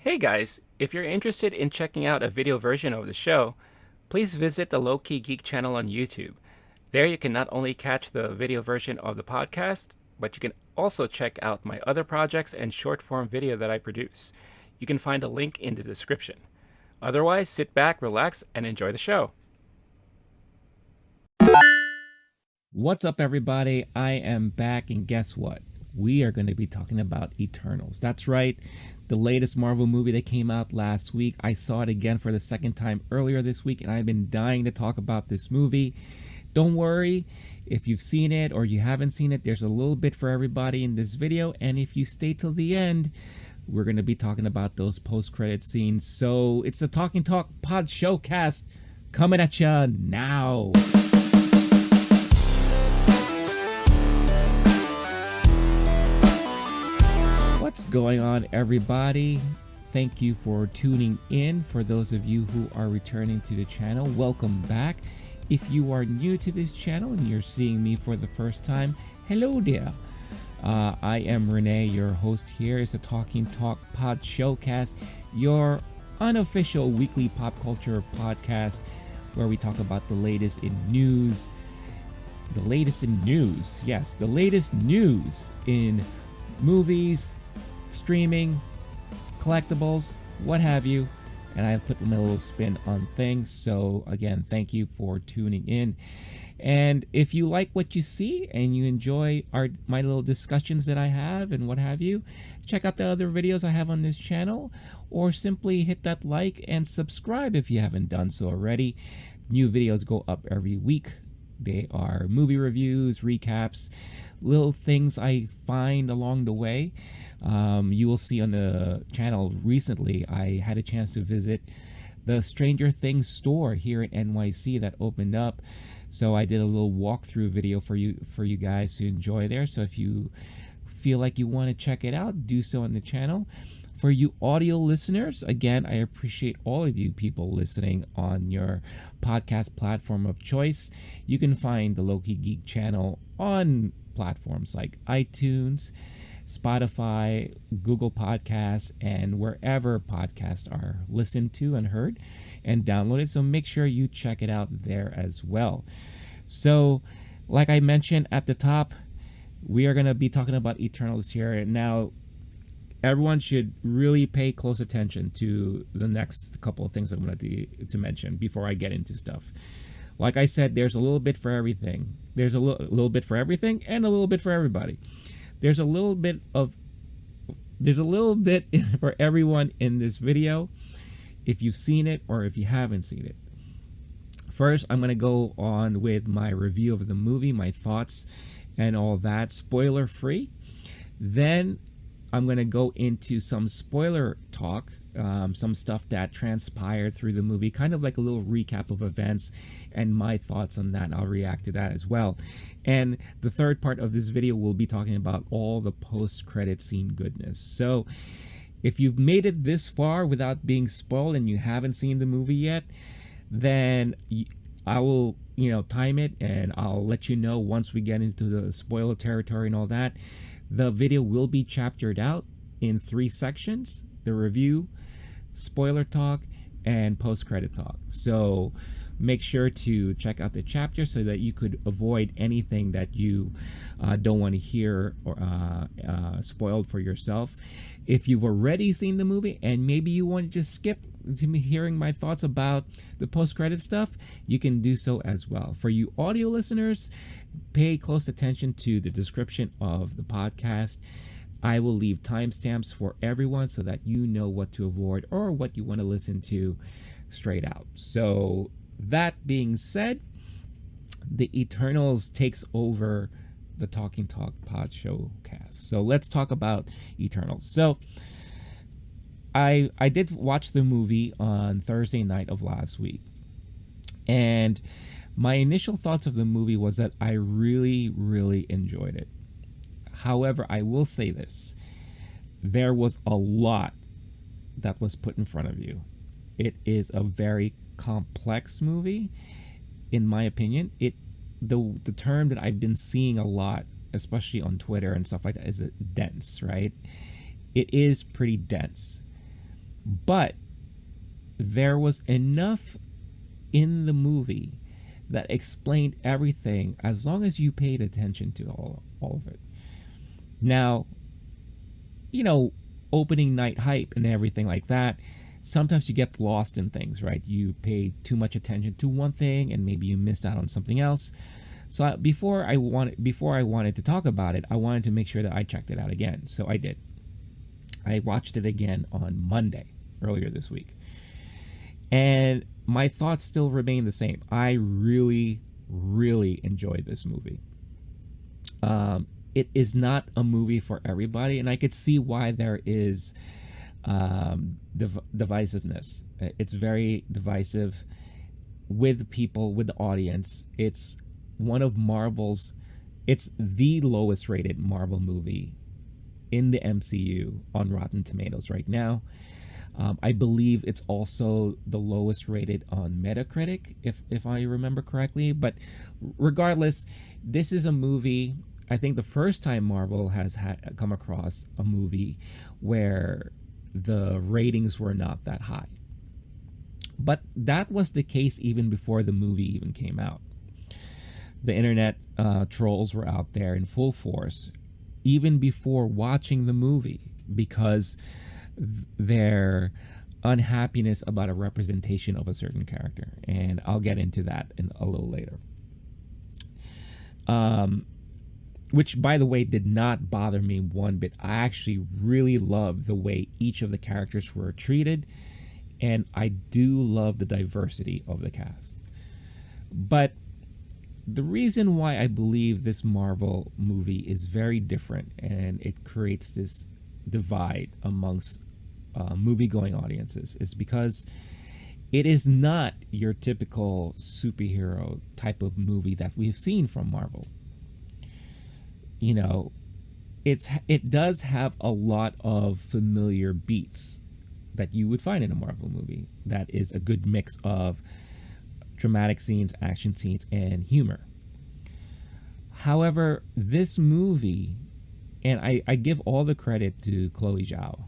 Hey guys, if you're interested in checking out a video version of the show, please visit the LOWKEY GEEK channel on YouTube. There you can not only catch the video version of the podcast, but you can also check out my other projects and short form video that I produce. You can find a link in the description. Otherwise, sit back, relax, and enjoy the show. What's up, everybody? I am back, and guess what? We are going to be talking about Eternals. That's right, the latest Marvel movie that came out last week. I saw it again for the second time earlier this week, and I've been dying to talk about this movie. Don't worry, if you've seen it or you haven't seen it, there's a little bit for everybody in this video, and if you stay till the end, we're going to be talking about those post-credit scenes. So it's the Talking Talk Podshowcast coming at ya now. What's going on, everybody? Thank you for tuning in. For those of you who are returning to the channel, welcome back. If you are new to this channel and you're seeing me for the first time, hello there. I am Renee, your host here. It's a Talking Talk Podshowcast, your unofficial weekly pop culture podcast where we talk about the latest in news. The latest in news, yes, the latest news in movies, streaming, collectibles, what have you, and I put my little spin on things. So again, thank you for tuning in, and if you like what you see and you enjoy my little discussions that I have and what have you, check out the other videos I have on this channel, or simply hit that like and subscribe if you haven't done so already. New videos go up every week. They are movie reviews, recaps, little things I find along the way. You will see on the channel recently, I had a chance to visit the Stranger Things store here in NYC that opened up. So I did a little walkthrough video for you guys to enjoy there. So if you feel like you want to check it out, do so on the channel. For you audio listeners, again, I appreciate all of you people listening on your podcast platform of choice. You can find the LOWKEY GEEK channel on platforms like iTunes, Spotify, Google Podcasts, and wherever podcasts are listened to and heard and downloaded. So make sure you check it out there as well. So like I mentioned at the top, we are going to be talking about Eternals here. Now, everyone should really pay close attention to the next couple of things I'm going to mention before I get into stuff. Like I said, there's a little bit for everything. There's a little bit for everything and a little bit for everybody. There's a little bit for everyone in this video, if you've seen it or if you haven't seen it. First, I'm going to go on with my review of the movie, my thoughts and all that, spoiler free. Then I'm going to go into some spoiler talk, some stuff that transpired through the movie, kind of like a little recap of events and my thoughts on that. I'll react to that as well. And the third part of this video will be talking about all the post-credit scene goodness. So if you've made it this far without being spoiled and you haven't seen the movie yet, then I will, time it, and I'll let you know once we get into the spoiler territory and all that. The video will be chaptered out in 3 sections: the review, spoiler talk, and post-credit talk. So make sure to check out the chapter so that you could avoid anything that you don't want to hear or spoiled for yourself. If you've already seen the movie and maybe you want to just skip to me hearing my thoughts about the post-credit stuff, you can do so as well. For you audio listeners, pay close attention to the description of the podcast. I will leave timestamps for everyone so that you know what to avoid or what you want to listen to straight out. So that being said, the Eternals takes over the Talking Talk Podshowcast. So let's talk about Eternals. So I did watch the movie on Thursday night of last week, and my initial thoughts of the movie was that I really, really enjoyed it. However, I will say this: there was a lot that was put in front of you. It is a very complex movie, in my opinion. The term that I've been seeing a lot, especially on Twitter and stuff like that, is dense, right? It is pretty dense. But there was enough in the movie that explained everything as long as you paid attention to all of it. Now, opening night hype and everything like that, sometimes you get lost in things, right? You pay too much attention to one thing and maybe you missed out on something else. So before I wanted to talk about it, I wanted to make sure that I checked it out again. So I did. I watched it again on Monday, earlier this week. And my thoughts still remain the same. I really, really enjoyed this movie. It is not a movie for everybody, and I could see why there is divisiveness. It's very divisive with people, with the audience. It's one of Marvel's, it's the lowest rated Marvel movie in the MCU on Rotten Tomatoes right now. I believe it's also the lowest rated on Metacritic, if I remember correctly. But regardless, this is a movie, I think the first time Marvel has come across a movie where the ratings were not that high. But that was the case even before the movie even came out. The internet trolls were out there in full force even before watching the movie because their unhappiness about a representation of a certain character. And I'll get into that in a little later. Which, by the way, did not bother me one bit. I actually really loved the way each of the characters were treated, and I do love the diversity of the cast. But the reason why I believe this Marvel movie is very different and it creates this divide amongst movie-going audiences is because it is not your typical superhero type of movie that we've seen from Marvel. It does have a lot of familiar beats that you would find in a Marvel movie. That is a good mix of dramatic scenes, action scenes, and humor. However, this movie, and I give all the credit to Chloe Zhao,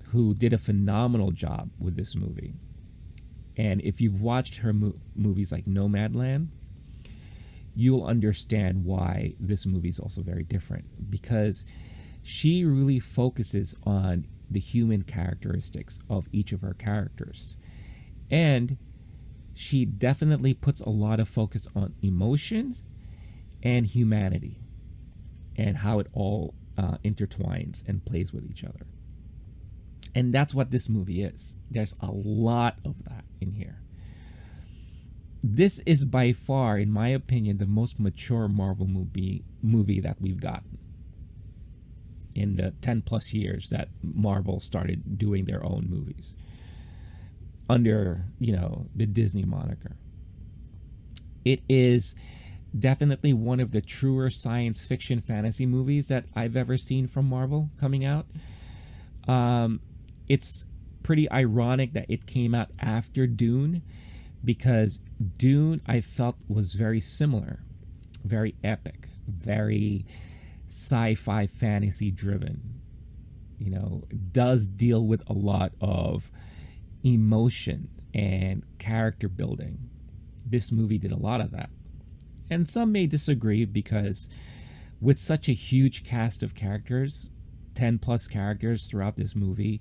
who did a phenomenal job with this movie. And if you've watched her movies like Nomadland, you'll understand why this movie is also very different, because she really focuses on the human characteristics of each of her characters. And she definitely puts a lot of focus on emotions and humanity and how it all intertwines and plays with each other. And that's what this movie is. There's a lot of that in here. This is by far, in my opinion, the most mature Marvel movie that we've gotten in the 10 plus years that Marvel started doing their own movies under, the Disney moniker. It is definitely one of the truer science fiction fantasy movies that I've ever seen from Marvel coming out. It's pretty ironic that it came out after Dune, because Dune, I felt, was very similar, very epic, very sci-fi fantasy driven. Does deal with a lot of emotion and character building. This movie did a lot of that. And some may disagree, because with such a huge cast of characters, 10 plus characters throughout this movie,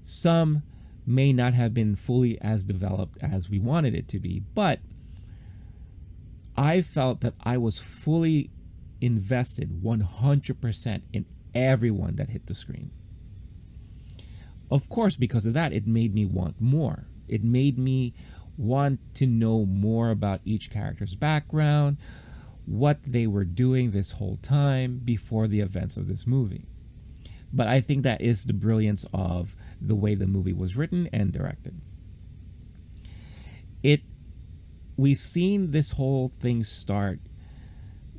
some may not have been fully as developed as we wanted it to be. But I felt that I was fully invested 100% in everyone that hit the screen. Of course, because of that, it made me want more. It made me want to know more about each character's background, what they were doing this whole time before the events of this movie. But I think that is the brilliance of the way the movie was written and directed. We've seen this whole thing start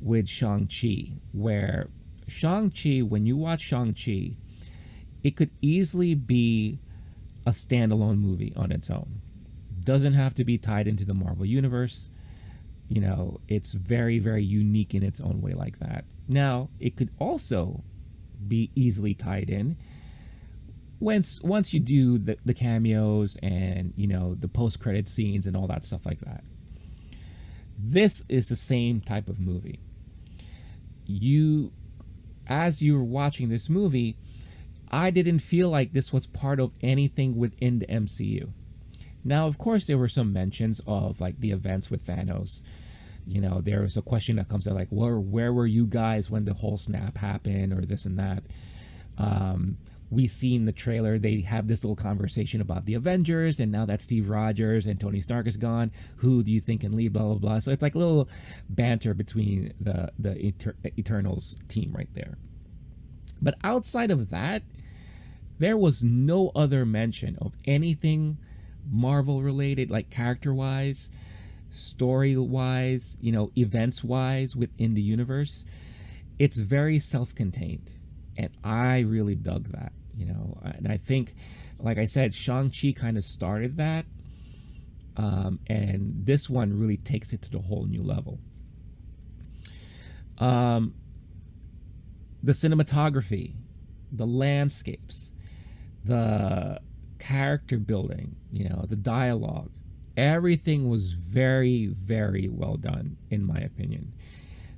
with Shang-Chi, where Shang-Chi, when you watch Shang-Chi, it could easily be a standalone movie on its own. Doesn't have to be tied into the Marvel Universe. It's very, very unique in its own way like that. Now, it could also be easily tied in once you do the cameos and, you know, the post-credit scenes and all that stuff like that. This is the same type of movie. As you were watching this movie, I didn't feel like this was part of anything within the MCU. Now, of course, there were some mentions of like the events with Thanos. You know, there's a question that comes out like, where were you guys when the whole snap happened, or this and that. We see in the trailer, they have this little conversation about the Avengers, and now that Steve Rogers and Tony Stark is gone, who do you think can lead, blah, blah, blah. So it's like a little banter between the Eternals team right there. But outside of that, there was no other mention of anything Marvel related, like character-wise, story-wise, you know, events-wise within the universe. It's very self-contained. And I really dug that, you know. And I think, like I said, Shang-Chi kind of started that. And this one really takes it to the whole new level. The cinematography, the landscapes, the character building, you know, the dialogue, everything was very, very well done, in my opinion.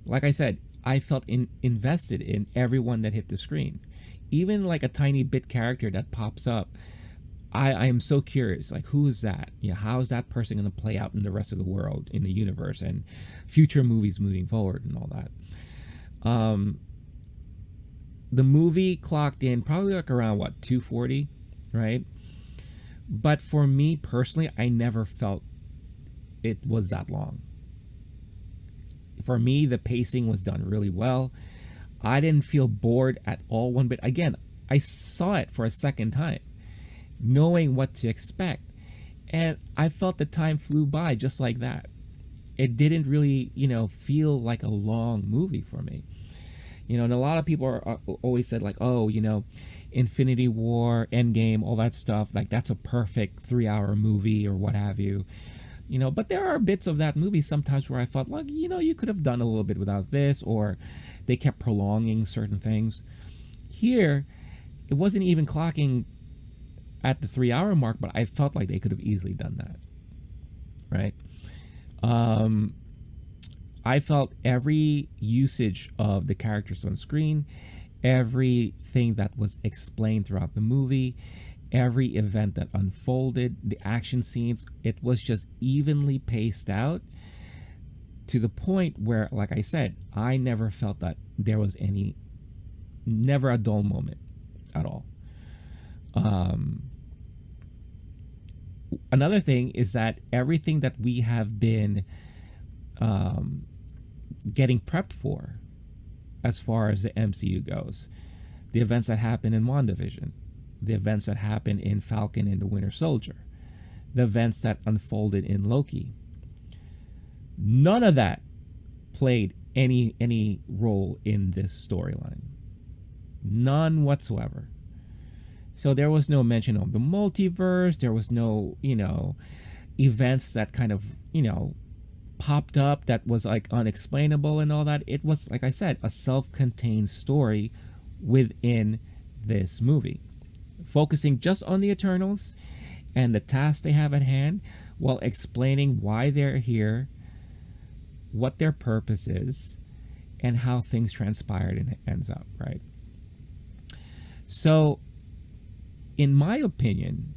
Like I said, I felt invested in everyone that hit the screen. Even like a tiny bit character that pops up, I am so curious, like, who is that? You know, how is that person going to play out in the rest of the world, in the universe, and future movies moving forward and all that. The movie clocked in probably like around, what, 240, right? But for me personally, I never felt it was that long. For me, the pacing was done really well. I didn't feel bored at all one bit. Again, I saw it for a second time, knowing what to expect. And I felt the time flew by just like that. It didn't really, you know, feel like a long movie for me. You know, and a lot of people are always said like, oh, you know, Infinity War, Endgame, all that stuff, like that's a perfect 3-hour movie or what have you. You know, but there are bits of that movie sometimes where I felt like, you know, you could have done a little bit without this, or they kept prolonging certain things. Here, it wasn't even clocking at the 3-hour mark, but I felt like they could have easily done that. Right? I felt every usage of the characters on screen, everything that was explained throughout the movie, every event that unfolded, the action scenes, it was just evenly paced out to the point where, like I said, I never felt that there was never a dull moment at all. Another thing is that everything that we have been getting prepped for as far as the MCU goes, the events that happen in WandaVision, the events that happen in Falcon and the Winter Soldier, the events that unfolded in Loki, none of that played any role in this storyline. None whatsoever. So there was no mention of the multiverse. There was no, you know, events that kind of, you know, popped up that was like unexplainable and all that. It was, like I said, a self-contained story within this movie, focusing just on the Eternals and the tasks they have at hand, while explaining why they're here, what their purpose is, and how things transpired and ends up, right? So, in my opinion,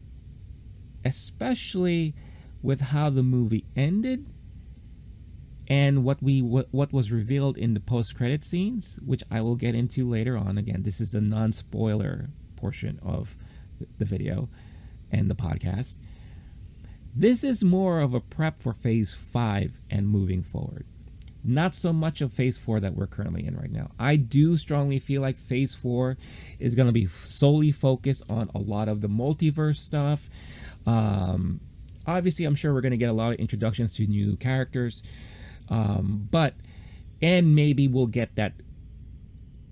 especially with how the movie ended and what was revealed in the post-credit scenes, which I will get into later on. Again, this is the non-spoiler portion of the video and the podcast. This is more of a prep for phase 5 and moving forward. Not so much of phase 4 that we're currently in right now. I do strongly feel like phase 4 is going to be solely focused on a lot of the multiverse stuff. Obviously, I'm sure we're going to get a lot of introductions to new characters. And maybe we'll get that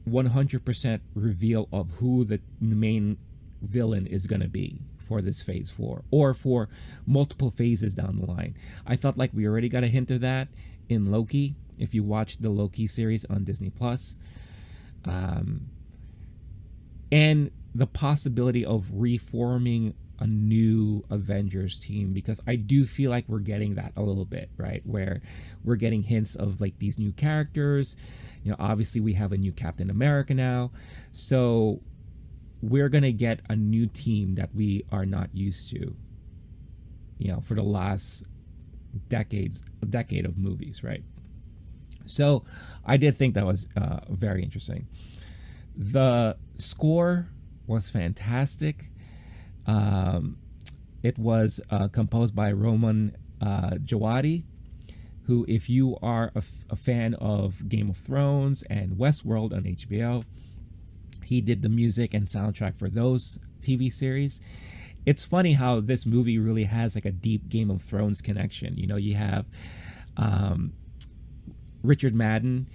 100% reveal of who the main villain is going to be for this phase 4, or for multiple phases down the line. I felt like we already got a hint of that in Loki, if you watch the Loki series on Disney Plus. And the possibility of reforming a new Avengers team, because I do feel like we're getting that a little bit, right? Where we're getting hints of like these new characters. You know, obviously we have a new Captain America now. So we're going to get a new team that we are not used to, you know, for the last a decade of movies, right? So I did think that was very interesting. The score was fantastic. It was composed by Roman Djawadi, who, if you are a fan of Game of Thrones and Westworld on HBO, he did the music and soundtrack for those TV series. It's funny how this movie really has like a deep Game of Thrones connection. You know, you have Richard Madden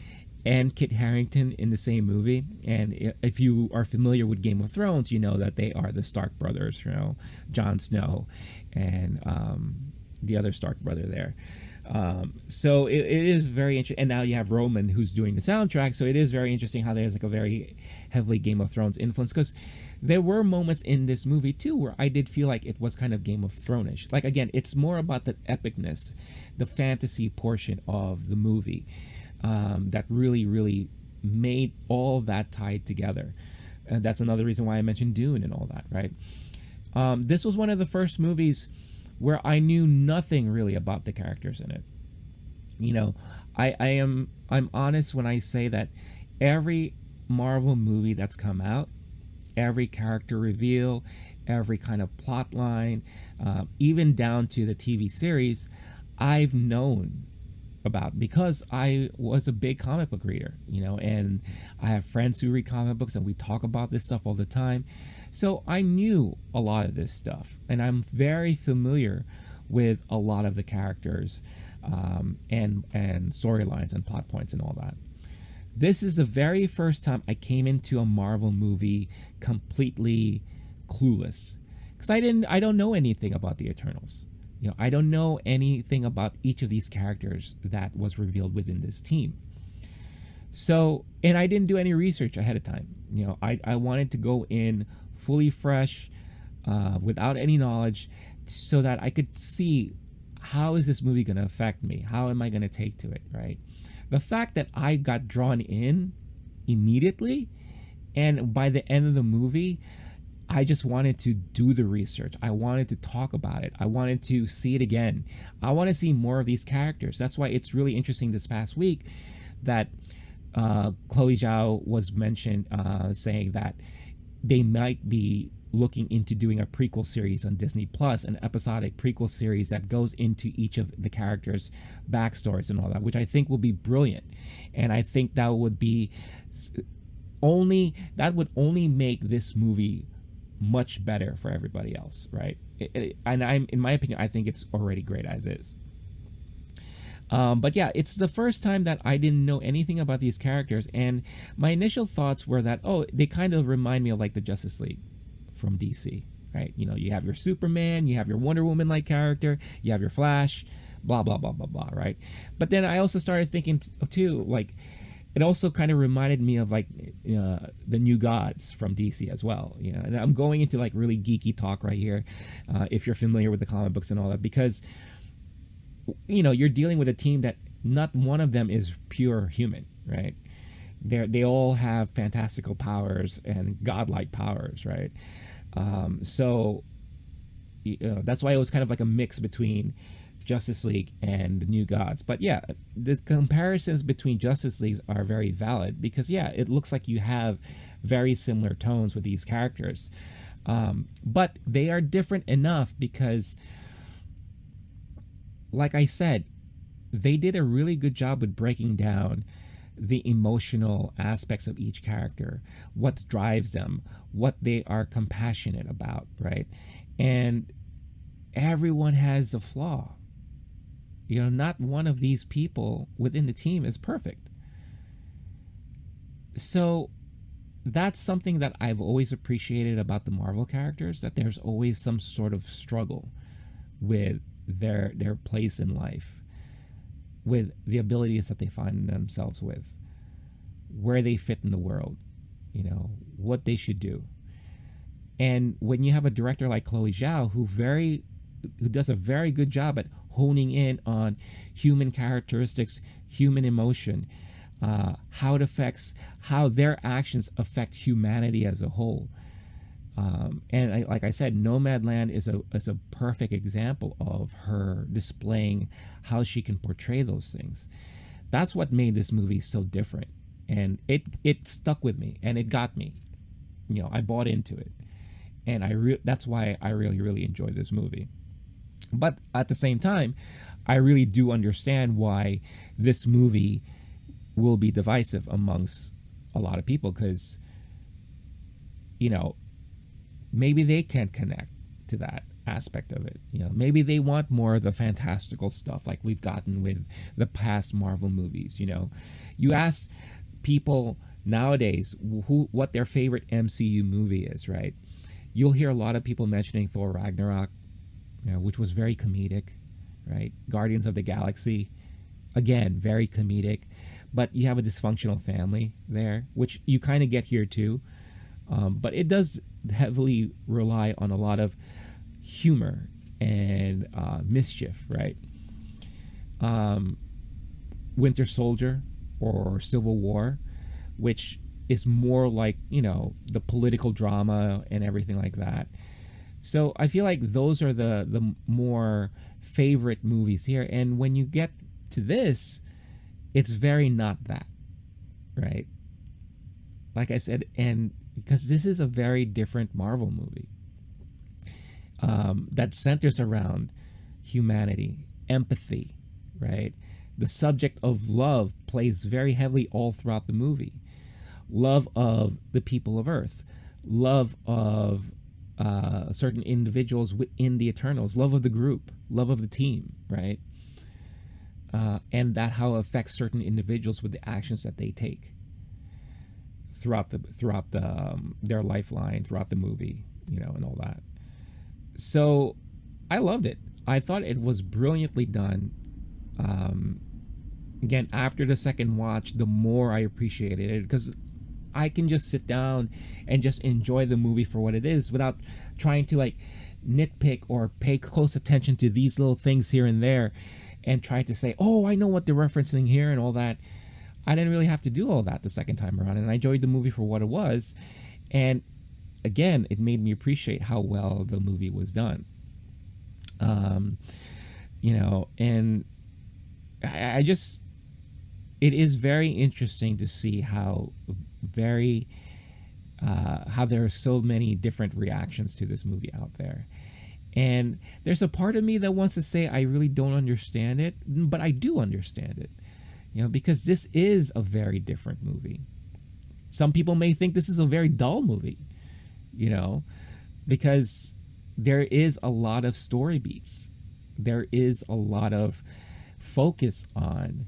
and Kit Harington in the same movie, and if you are familiar with Game of Thrones, you know that they are the Stark brothers, you know, Jon Snow and the other Stark brother there. So it is very interesting, and now you have Roman who's doing the soundtrack, so it is very interesting how there's like a very heavily Game of Thrones influence, because there were moments in this movie too where I did feel like it was kind of Game of Thrones-ish. Like, again, it's more about the epicness, the fantasy portion of the movie, that really made all that tied together. And that's another reason why I mentioned Dune and all that, right? This was one of the first movies where I knew nothing really about the characters in it. You know, I'm honest when I say that every Marvel movie that's come out, every character reveal, every kind of plot line, even down to the TV series, I've known about, because I was a big comic book reader, you know, and I have friends who read comic books and we talk about this stuff all the time. So I knew a lot of this stuff, and I'm very familiar with a lot of the characters, and storylines and plot points and all that. This is the very first time I came into a Marvel movie completely clueless, because I don't know anything about the Eternals. You know, I don't know anything about each of these characters that was revealed within this team. So, and I didn't do any research ahead of time. You know, I wanted to go in fully fresh, without any knowledge, so that I could see, how is this movie going to affect me? How am I going to take to it, right? The fact that I got drawn in immediately, and by the end of the movie, I just wanted to do the research. I wanted to talk about it. I wanted to see it again. I want to see more of these characters. That's why it's really interesting this past week that Chloe Zhao was mentioned, saying that they might be looking into doing a prequel series on Disney Plus, an episodic prequel series that goes into each of the characters' backstories and all that, which I think will be brilliant. And I think that would only make this movie much better for everybody else, right? And in my opinion, I think it's already great as is. But yeah, it's the first time that I didn't know anything about these characters, and my initial thoughts were that, oh, they kind of remind me of like the Justice League from DC, right? You know, you have your Superman, you have your Wonder Woman-like character, you have your Flash, blah blah blah blah blah, right? But then I also started thinking too, like, it also kind of reminded me of like the New Gods from DC as well, you know. And I'm going into like really geeky talk right here, if you're familiar with the comic books and all that, because, you know, you're dealing with a team that not one of them is pure human, right? They all have fantastical powers and godlike powers, right? So you know, that's why it was kind of like a mix between Justice League and the New Gods. But yeah, the comparisons between Justice Leagues are very valid, because yeah, it looks like you have very similar tones with these characters, but they are different enough because, like I said, they did a really good job with breaking down the emotional aspects of each character, what drives them, what they are compassionate about, right? And everyone has a flaw. You know, not one of these people within the team is perfect. So that's something that I've always appreciated about the Marvel characters, that there's always some sort of struggle with their place in life, with the abilities that they find themselves with, where they fit in the world, you know, what they should do. And when you have a director like Chloe Zhao who does a very good job at honing in on human characteristics, human emotion, how their actions affect humanity as a whole. And like I said, Nomadland is a perfect example of her displaying how she can portray those things. That's what made this movie so different, and it stuck with me, and it got me. I bought into it, and that's why I really enjoyed this movie. But at the same time, I really do understand why this movie will be divisive amongst a lot of people, because maybe they can't connect to that aspect of it. Maybe they want more of the fantastical stuff like we've gotten with the past Marvel movies. You ask people nowadays what their favorite MCU movie is, right? You'll hear a lot of people mentioning Thor Ragnarok, which was very comedic, right? Guardians of the Galaxy, again, very comedic, but you have a dysfunctional family there, which you kind of get here too. But it does heavily rely on a lot of humor and mischief, right? Winter Soldier or Civil War, which is more like, the political drama and everything like that. So I feel like those are the more favorite movies here. And when you get to this, it's very not that, right? Like I said, and because this is a very different Marvel movie that centers around humanity, empathy, right? The subject of love plays very heavily all throughout the movie. Love of the people of Earth, love of certain individuals within the Eternals, love of the group, love of the team, right? And that how it affects certain individuals with the actions that they take throughout their lifeline, throughout the movie, and all that. So I loved it. I thought it was brilliantly done. Again, after the second watch, the more I appreciated it, because I can just sit down and just enjoy the movie for what it is without trying to like nitpick or pay close attention to these little things here and there and try to say, oh, I know what they're referencing here and all that. I didn't really have to do all that the second time around, and I enjoyed the movie for what it was. And again, it made me appreciate how well the movie was done. And I just, it is very interesting to see how there are so many different reactions to this movie out there. And there's a part of me that wants to say I really don't understand it, but I do understand it. Because this is a very different movie. Some people may think this is a very dull movie, because there is a lot of story beats. There is a lot of focus on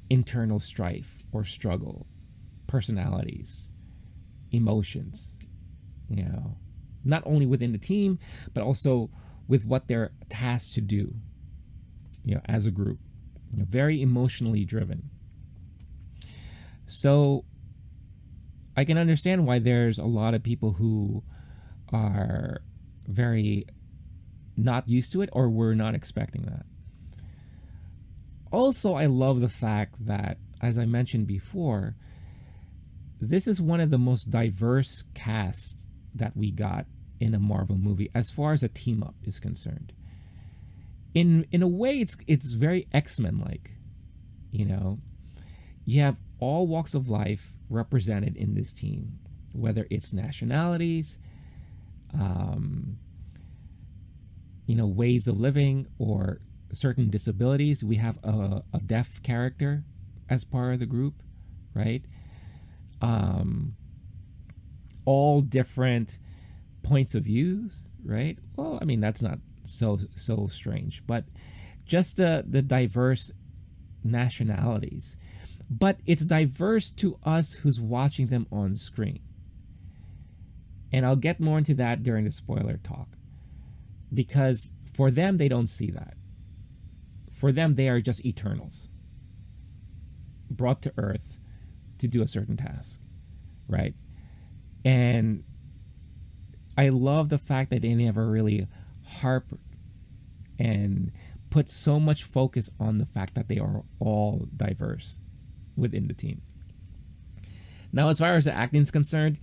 internal strife or struggle, personalities, emotions, not only within the team, but also with what they're tasked to do, as a group. Very emotionally driven. So I can understand why there's a lot of people who are very not used to it or were not expecting that. Also, I love the fact that, as I mentioned before, this is one of the most diverse casts that we got in a Marvel movie as far as a team up is concerned. In a way, it's very X-Men like. You have all walks of life represented in this team, whether it's nationalities, ways of living, or certain disabilities. We have a deaf character as part of the group, right? All different points of views, right? Well, I mean, that's not so strange, but just the diverse nationalities. But it's diverse to us who's watching them on screen. And I'll get more into that during the spoiler talk, because for them, they don't see that. For them, they are just Eternals brought to Earth to do a certain task, right? And I love the fact that they never really harp and put so much focus on the fact that they are all diverse within the team. Now, as far as the acting is concerned,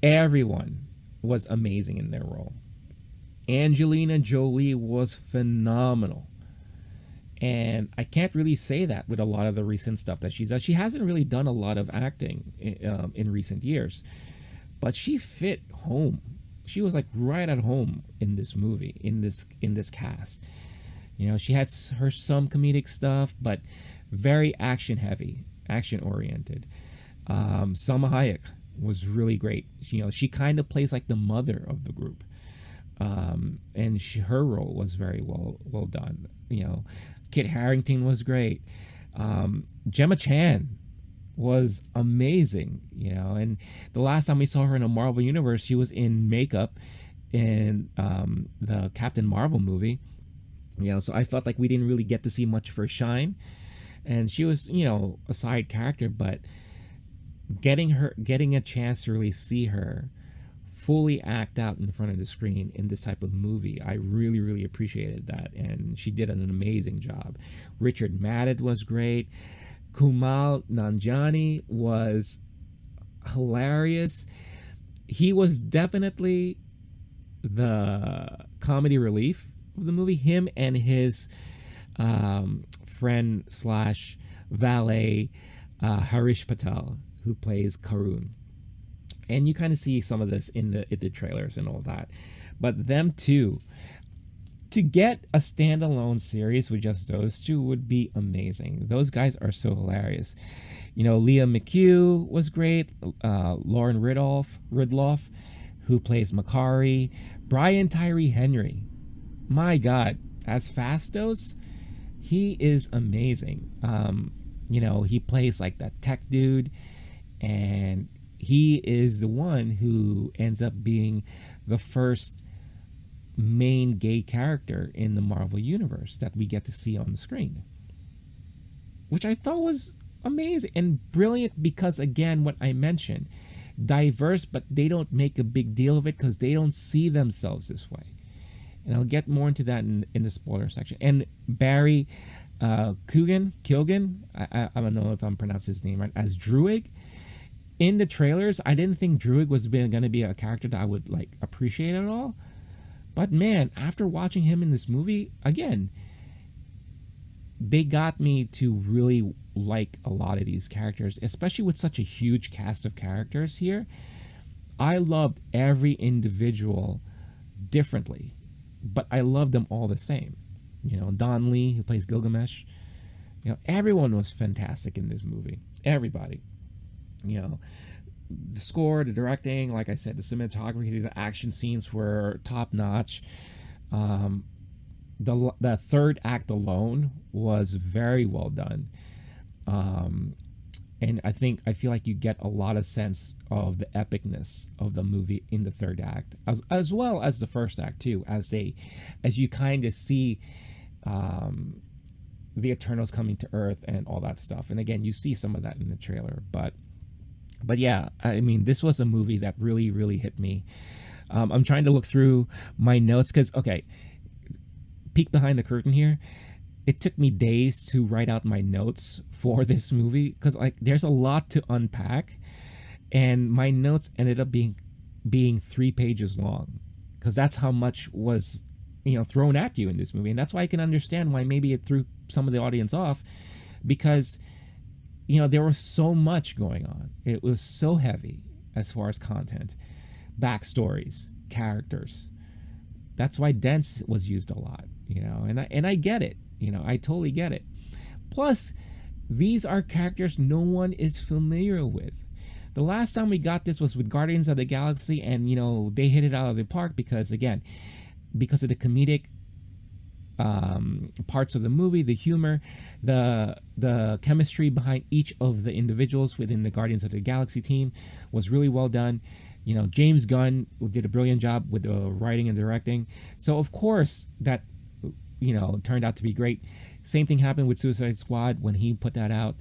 everyone was amazing in their role. Angelina Jolie was phenomenal. And I can't really say that with a lot of the recent stuff that she's done. She hasn't really done a lot of acting in recent years, but she fit home. She was like right at home in this movie, in this cast. You know, she had her some comedic stuff, but very action heavy, action oriented. Salma Hayek was really great. You know, she kind of plays like the mother of the group, and her role was very well done. You know, Kit Harington was great. Gemma Chan was amazing. You know, and the last time we saw her in a Marvel universe, she was in makeup in the Captain Marvel movie. You know, so I felt like we didn't really get to see much of her shine, and she was, you know, a side character, but getting a chance to really see her fully act out in front of the screen in this type of movie, I really appreciated that, and she did an amazing job. Richard Madden was great. Kumail Nanjiani was hilarious. He was definitely the comedy relief of the movie. Him and his friend slash valet Harish Patel, who plays Karun. And you kind of see some of this in the trailers and all that. But them two, to get a standalone series with just those two would be amazing. Those guys are so hilarious. You know, Leah McHugh was great. Lauren Ridloff, who plays Makari. Brian Tyree Henry. My God, as Fastos, he is amazing. You know, he plays like that tech dude, and he is the one who ends up being the first main gay character in the Marvel universe that we get to see on the screen, which I thought was amazing and brilliant because, again, what I mentioned, diverse, but they don't make a big deal of it because they don't see themselves this way. And I'll get more into that in the spoiler section. And Barry Keoghan, I don't know if I'm pronouncing his name right, as Druig. In the trailers, I didn't think Druig was going to be a character that I would like appreciate at all. But man, after watching him in this movie, again, they got me to really like a lot of these characters, especially with such a huge cast of characters here. I loved every individual differently, but I loved them all the same. You know, Don Lee, who plays Gilgamesh, you know, everyone was fantastic in this movie. Everybody. You know, the score, the directing, like I said, the cinematography, the action scenes were top notch. The third act alone was very well done. And I feel like you get a lot of sense of the epicness of the movie in the third act, as well as the first act too, as you kind of see the Eternals coming to Earth and all that stuff. And again, you see some of that in the trailer, but yeah, I mean, this was a movie that really hit me. I'm trying to look through my notes because, okay, peek behind the curtain here. It took me days to write out my notes for this movie because like there's a lot to unpack, and my notes ended up being 3 pages long because that's how much was, you know, thrown at you in this movie. And that's why I can understand why maybe it threw some of the audience off, because you know, there was so much going on. It was so heavy as far as content, backstories, characters. That's why dense was used a lot, you know, and I get it. You know, I totally get it. Plus, these are characters no one is familiar with. The last time we got this was with Guardians of the Galaxy, and, you know, they hit it out of the park because, again, because of the comedic parts of the movie, the humor, the chemistry behind each of the individuals within the Guardians of the Galaxy team was really well done. You know, James Gunn did a brilliant job with the writing and directing. So, of course, that, you know, turned out to be great. Same thing happened with Suicide Squad when he put that out.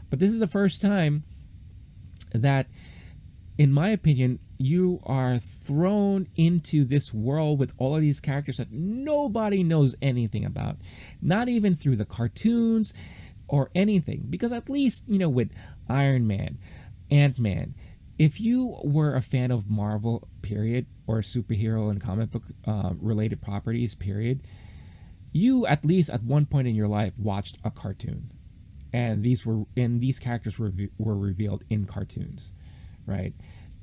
But this is the first time that in my opinion, you are thrown into this world with all of these characters that nobody knows anything about, not even through the cartoons or anything. Because at least, with Iron Man, Ant-Man, if you were a fan of Marvel, period, or superhero and comic book related properties, period, you at least at one point in your life watched a cartoon, and these characters were revealed in cartoons, right?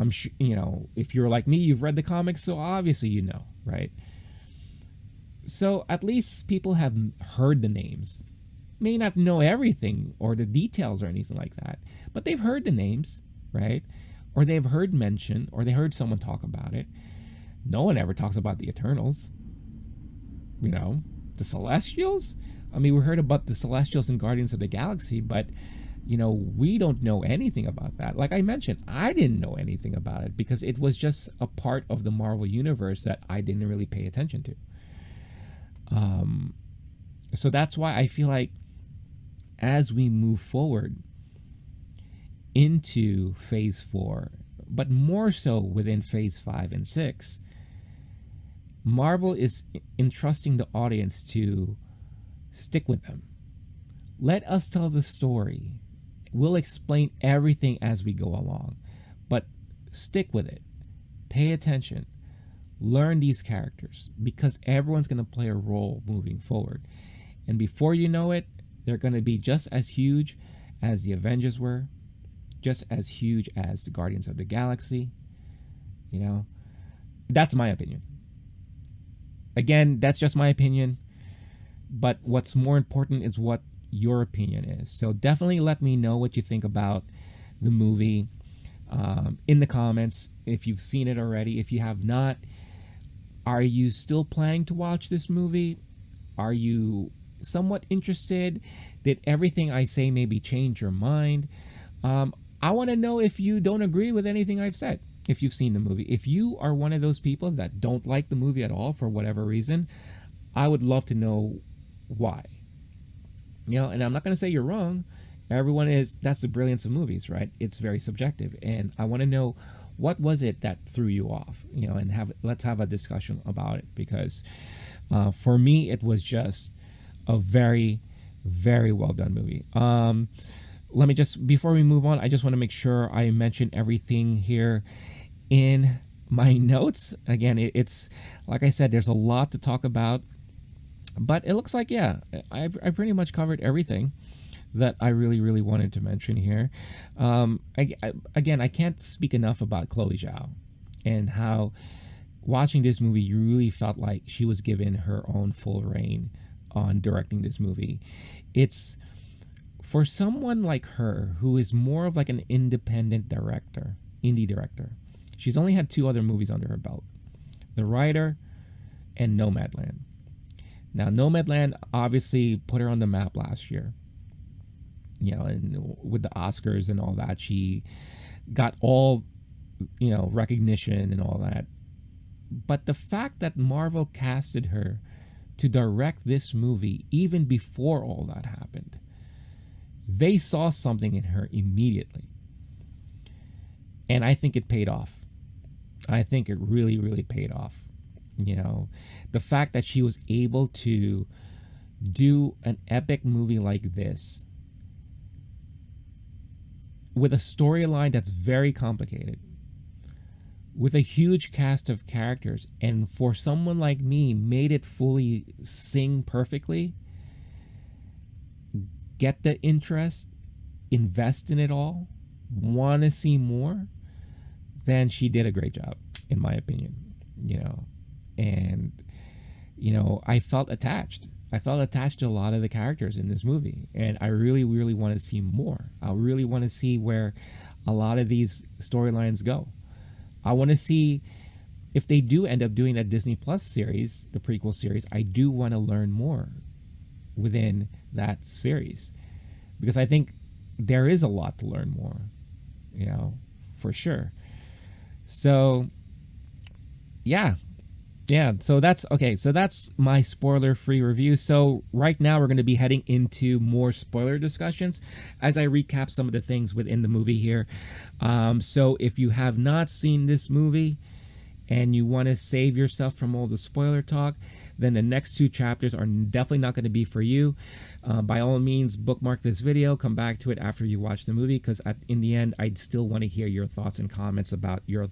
I'm sure, if you're like me, you've read the comics, so obviously right? So at least people have heard the names. May not know everything or the details or anything like that, but they've heard the names, right? Or they've heard mention, or they heard someone talk about it. No one ever talks about the Eternals. The Celestials? I mean, we heard about the Celestials in Guardians of the Galaxy, but we don't know anything about that. Like I mentioned, I didn't know anything about it because it was just a part of the Marvel universe that I didn't really pay attention to. So that's why I feel like as we move forward into phase 4, but more so within phase 5 and 6, Marvel is entrusting the audience to stick with them. Let us tell the story. We'll explain everything as we go along, but stick with it. Pay attention. Learn these characters, because everyone's going to play a role moving forward. And before you know it, they're going to be just as huge as the Avengers were, just as huge as the Guardians of the Galaxy. That's my opinion. Again, that's just my opinion. But what's more important is what your opinion is. So definitely let me know what you think about the movie in the comments. If you've seen it already, if you have not, are you still planning to watch this movie? Are you somewhat interested? Did everything I say maybe change your mind? I want to know if you don't agree with anything I've said, if you've seen the movie. If you are one of those people that don't like the movie at all for whatever reason, I would love to know why. And I'm not going to say you're wrong. That's the brilliance of movies, right? It's very subjective. And I want to know, what was it that threw you off? And let's have a discussion about it, because for me, it was just a very, very well done movie. Let me just, before we move on, I just want to make sure I mention everything here in my notes. Again, it's like I said, there's a lot to talk about, but it looks like, I pretty much covered everything that I really, really wanted to mention here. Again, I can't speak enough about Chloe Zhao, and how watching this movie, you really felt like she was given her own full reign on directing this movie. It's for someone like her, who is more of like an independent director, indie director. She's only had 2 other movies under her belt: The Writer and Nomadland. Now, Nomadland obviously put her on the map last year. And with the Oscars and all that, she got all, recognition and all that. But the fact that Marvel casted her to direct this movie even before all that happened, they saw something in her immediately. And I think it paid off. I think it really, really paid off. The fact that she was able to do an epic movie like this with a storyline that's very complicated, with a huge cast of characters, and for someone like me, made it fully sing perfectly, get the interest, invest in it all, want to see more, then she did a great job, in my opinion. And I felt attached. I felt attached to a lot of the characters in this movie, and I really, really want to see more. I really want to see where a lot of these storylines go. I want to see if they do end up doing that Disney Plus series, the prequel series. I do want to learn more within that series, because I think there is a lot to learn more, for sure. So, yeah, Yeah, so that's okay. So that's my spoiler free review. So, right now, we're going to be heading into more spoiler discussions as I recap some of the things within the movie here. So, if you have not seen this movie and you want to save yourself from all the spoiler talk, then the next two chapters are definitely not going to be for you. By all means, bookmark this video, come back to it after you watch the movie, because in the end, I'd still want to hear your thoughts and comments about your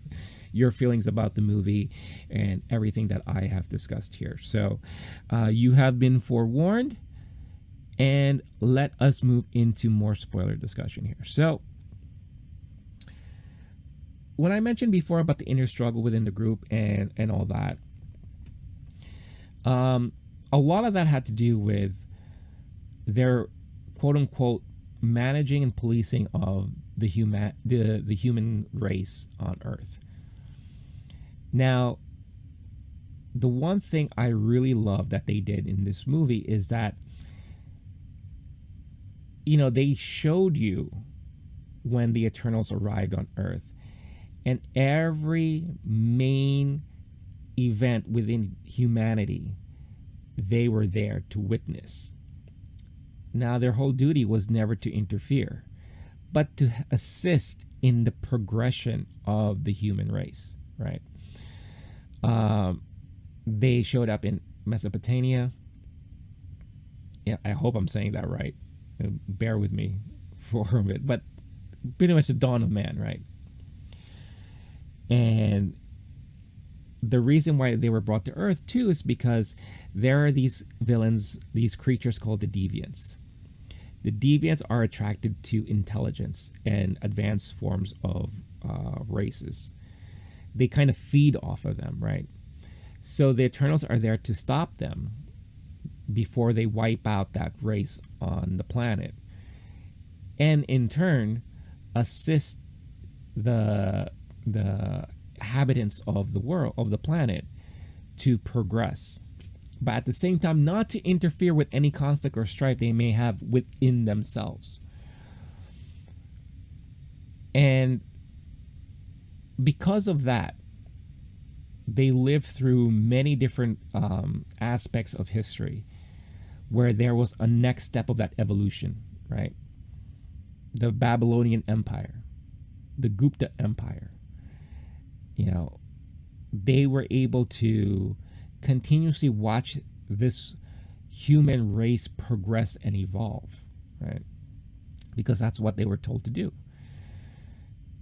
feelings about the movie and everything that I have discussed here. So you have been forewarned, and let us move into more spoiler discussion here. So when I mentioned before about the inner struggle within the group and all that, a lot of that had to do with their quote unquote managing and policing of the human race on Earth. Now, the one thing I really love that they did in this movie is that, you know, they showed you when the Eternals arrived on Earth, and every main event within humanity, they were there to witness. Now, their whole duty was never to interfere, but to assist in the progression of the human race, right? They showed up in Mesopotamia. Yeah, I hope I'm saying that right. Bear with me for a bit, but pretty much the dawn of man, right? And the reason why they were brought to Earth too is because there are these villains, these creatures called the deviants. The deviants are attracted to intelligence and advanced forms of races. They kind of feed off of them, right? So the Eternals are there to stop them before they wipe out that race on the planet, and in turn assist the inhabitants of the world, of the planet, to progress, but at the same time not to interfere with any conflict or strife they may have within themselves. And because of that, they lived through many different aspects of history where there was a next step of that evolution, right? The Babylonian Empire, the Gupta Empire, you know, they were able to continuously watch this human race progress and evolve, right? Because that's what they were told to do.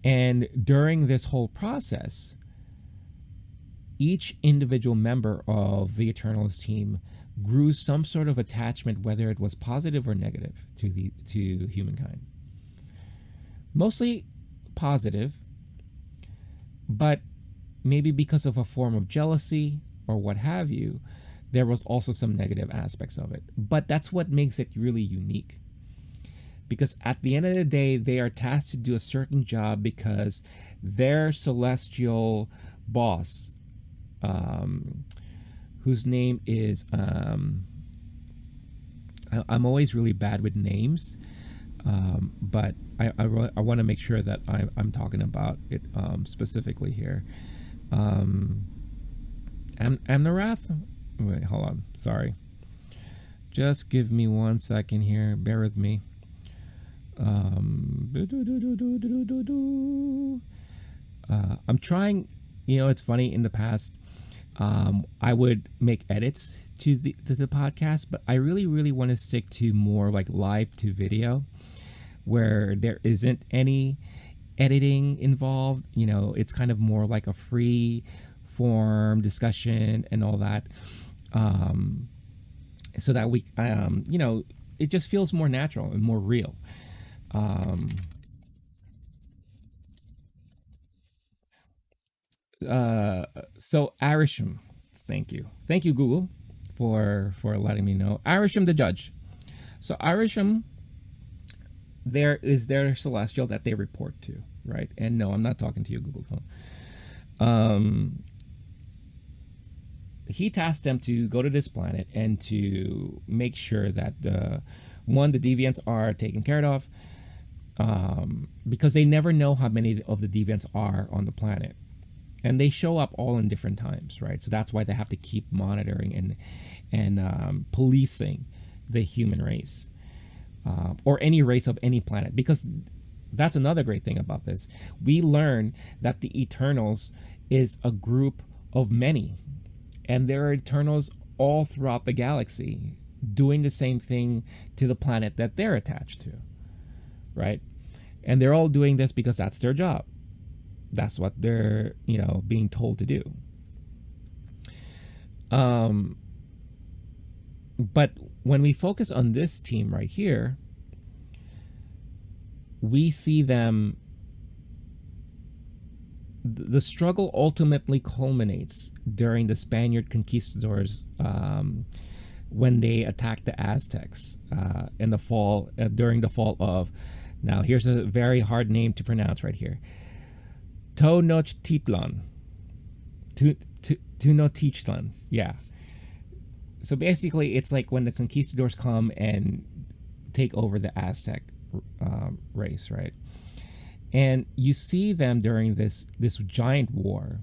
And during this whole process, each individual member of the Eternals team grew some sort of attachment, whether it was positive or negative, to humankind. Mostly positive, but maybe because of a form of jealousy or what have you, there was also some negative aspects of it. But that's what makes it really unique. Because at the end of the day, they are tasked to do a certain job because their celestial boss, whose name is, I'm always really bad with names, but I want to make sure that I'm talking about it specifically here. Amnarath? Wait, hold on. Sorry. Just give me 1 second here. Bear with me. I'm trying, you know, it's funny, in the past, I would make edits to the podcast, but I really want to stick to more like live to video where there isn't any editing involved. You know, it's kind of more like a free form discussion and all that, so that we you know, it just feels more natural and more real. So Arisham, thank you Google for letting me know. Arisham the judge. So Arisham, there is their celestial that they report to, right? And no, I'm not talking to you, Google phone. He tasked them to go to this planet and to make sure that the deviants are taken care of, because they never know how many of the deviants are on the planet. and they show up all in different times, right? So that's why they have to keep monitoring and policing the human race, or any race of any planet, because that's another great thing about this. We learn that the Eternals is a group of many, and there are Eternals all throughout the galaxy doing the same thing to the planet that they're attached to, right? And they're all doing this because that's their job. That's what they're, being told to do. But when we focus on this team right here, we see them, the struggle ultimately culminates during the Spaniard conquistadors, when they attacked the Aztecs in the fall, during the fall of, now here's a very hard name to pronounce right here, Tenochtitlan. Tenochtitlan, yeah. So basically, it's like when the conquistadors come and take over the Aztec race, right? And you see them during this giant war,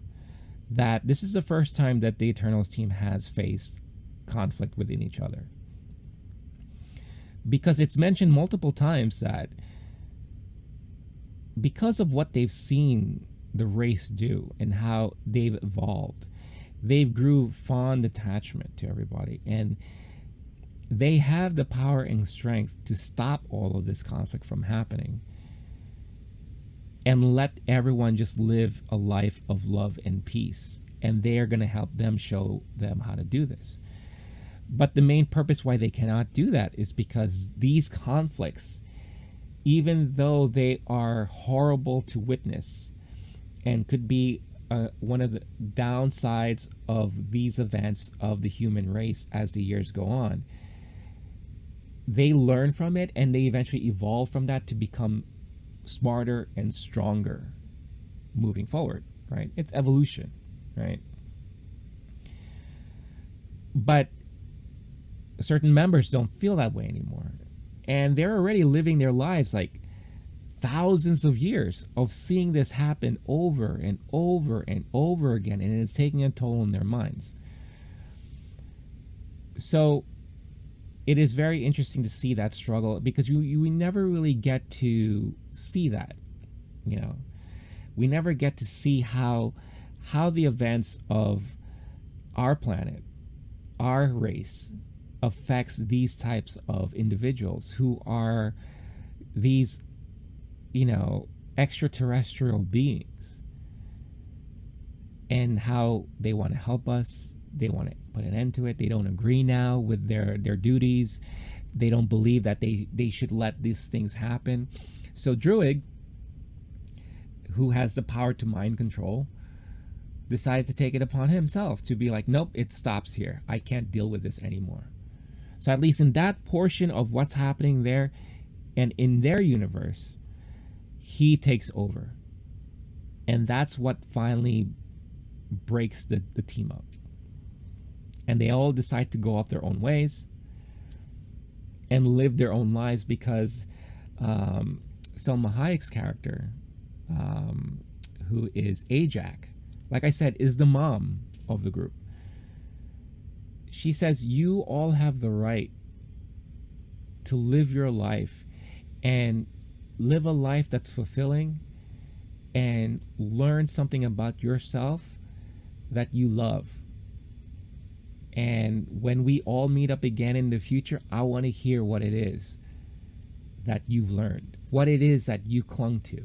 that this is the first time that the Eternals team has faced conflict within each other. Because it's mentioned multiple times that because of what they've seen the race do and how they've evolved, they've grew fond attachment to everybody, and they have the power and strength to stop all of this conflict from happening and let everyone just live a life of love and peace. And they are going to help them, show them how to do this. But the main purpose why they cannot do that is because these conflicts, even though they are horrible to witness and could be one of the downsides of these events of the human race as the years go on, they learn from it and they eventually evolve from that to become smarter and stronger moving forward, right? It's evolution, right? But certain members don't feel that way anymore, and they're already living their lives like thousands of years of seeing this happen over and over and over again, and it's taking a toll on their minds. So it is very interesting to see that struggle, because you never really get to see that. We never get to see how the events of our planet, our race, affects these types of individuals who are these, extraterrestrial beings, and how they want to help us. They want to put an end to it. They don't agree now with their duties. They don't believe that they should let these things happen. So Druig, who has the power to mind control, decided to take it upon himself to be like, nope, it stops here. I can't deal with this anymore. So at least in that portion of what's happening there and in their universe, he takes over. And that's what finally breaks the team up. And they all decide to go off their own ways and live their own lives, because Selma Hayek's character, who is Ajak, like I said, is the mom of the group. She says, you all have the right to live your life and live a life that's fulfilling and learn something about yourself that you love. And when we all meet up again in the future, I want to hear what it is that you've learned, what it is that you clung to,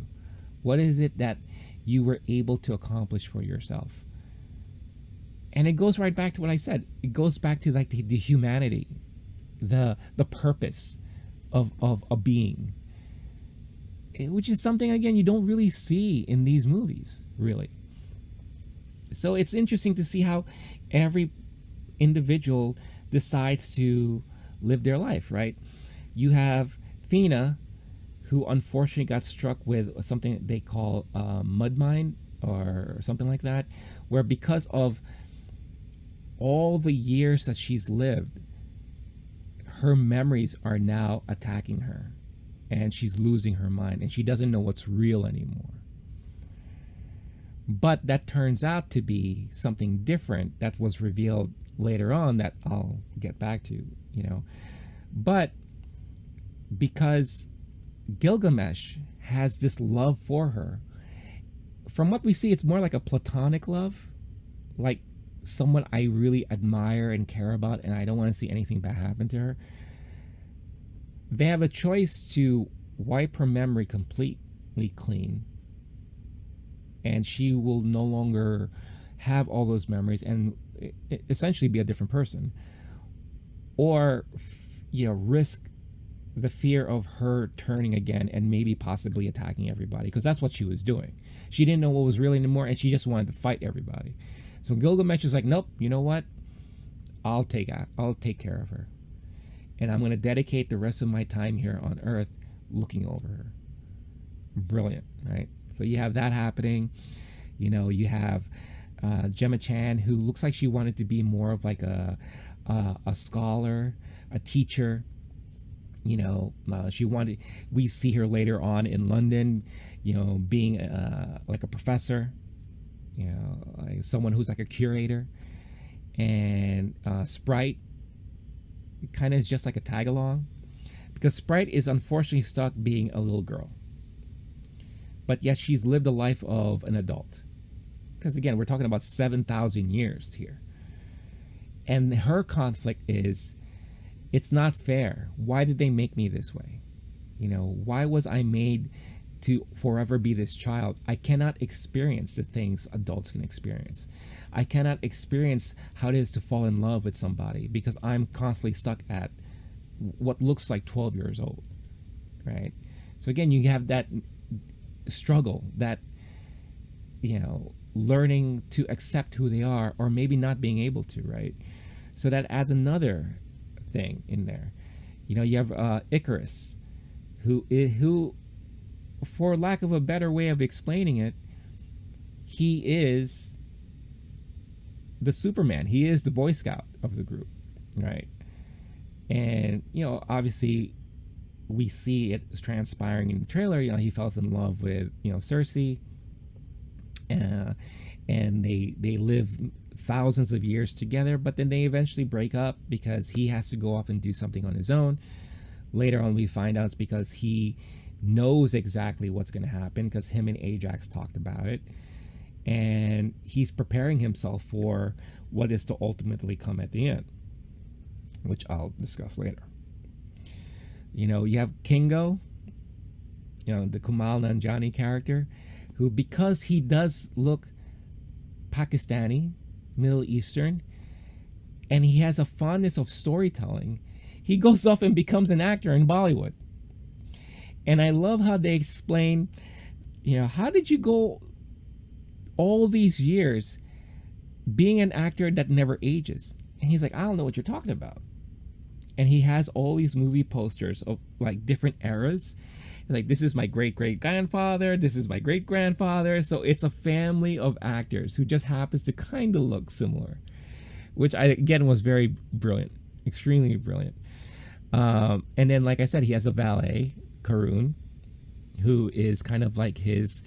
what is it that you were able to accomplish for yourself. And it goes right back to what I said. It goes back to like the humanity, the purpose of a being, which is something, again, you don't really see in these movies, really. So it's interesting to see how every individual decides to live their life, right? You have Thena, who unfortunately got struck with something they call mud mine or something like that, where because of all the years that she's lived, her memories are now attacking her, and she's losing her mind, and she doesn't know what's real anymore. But that turns out to be something different that was revealed later on that I'll get back to, you know. But because Gilgamesh has this love for her, from what we see, it's more like a platonic love, like someone I really admire and care about, and I don't want to see anything bad happen to her. They have a choice to wipe her memory completely clean, and she will no longer have all those memories and essentially be a different person, or risk the fear of her turning again and maybe possibly attacking everybody, because that's what she was doing. She didn't know what was real anymore, and she just wanted to fight everybody. So Gilgamesh is like, nope, you know what? I'll take care of her, and I'm going to dedicate the rest of my time here on Earth looking over her. Brilliant, right? So you have that happening. You have Gemma Chan, who looks like she wanted to be more of like a scholar, a teacher. We see her later on in London, being like a professor, like someone who's like a curator. And Sprite kind of is just like a tag along, because Sprite is unfortunately stuck being a little girl, but yet she's lived a life of an adult, because again, we're talking about 7,000 years here. And her conflict is, it's not fair. Why did they make me this way? Why was I made to forever be this child? I cannot experience the things adults can experience. I cannot experience how it is to fall in love with somebody, because I'm constantly stuck at what looks like 12 years old, right? So again, you have that struggle, that learning to accept who they are, or maybe not being able to, right? So that adds another thing in there. You have Icarus, who, for lack of a better way of explaining it, he is the Superman. He is the Boy Scout of the group, right? And obviously we see it transpiring in the trailer. He falls in love with Cersei, and they live thousands of years together, but then they eventually break up because he has to go off and do something on his own. Later on, we find out it's because he knows exactly what's going to happen, because him and Ajax talked about it, and he's preparing himself for what is to ultimately come at the end, which I'll discuss later. You have Kingo, the Kumail Nanjiani character, who, because he does look Pakistani, Middle Eastern, and he has a fondness of storytelling, he goes off and becomes an actor in Bollywood. And I love how they explain, how did you go all these years being an actor that never ages? And he's like, I don't know what you're talking about. And he has all these movie posters of like different eras. Like, this is my great-great-grandfather, this is my great-grandfather. So it's a family of actors who just happens to kind of look similar, which again was very brilliant, extremely brilliant. And then, like I said, he has a valet, Karun, who is kind of like his,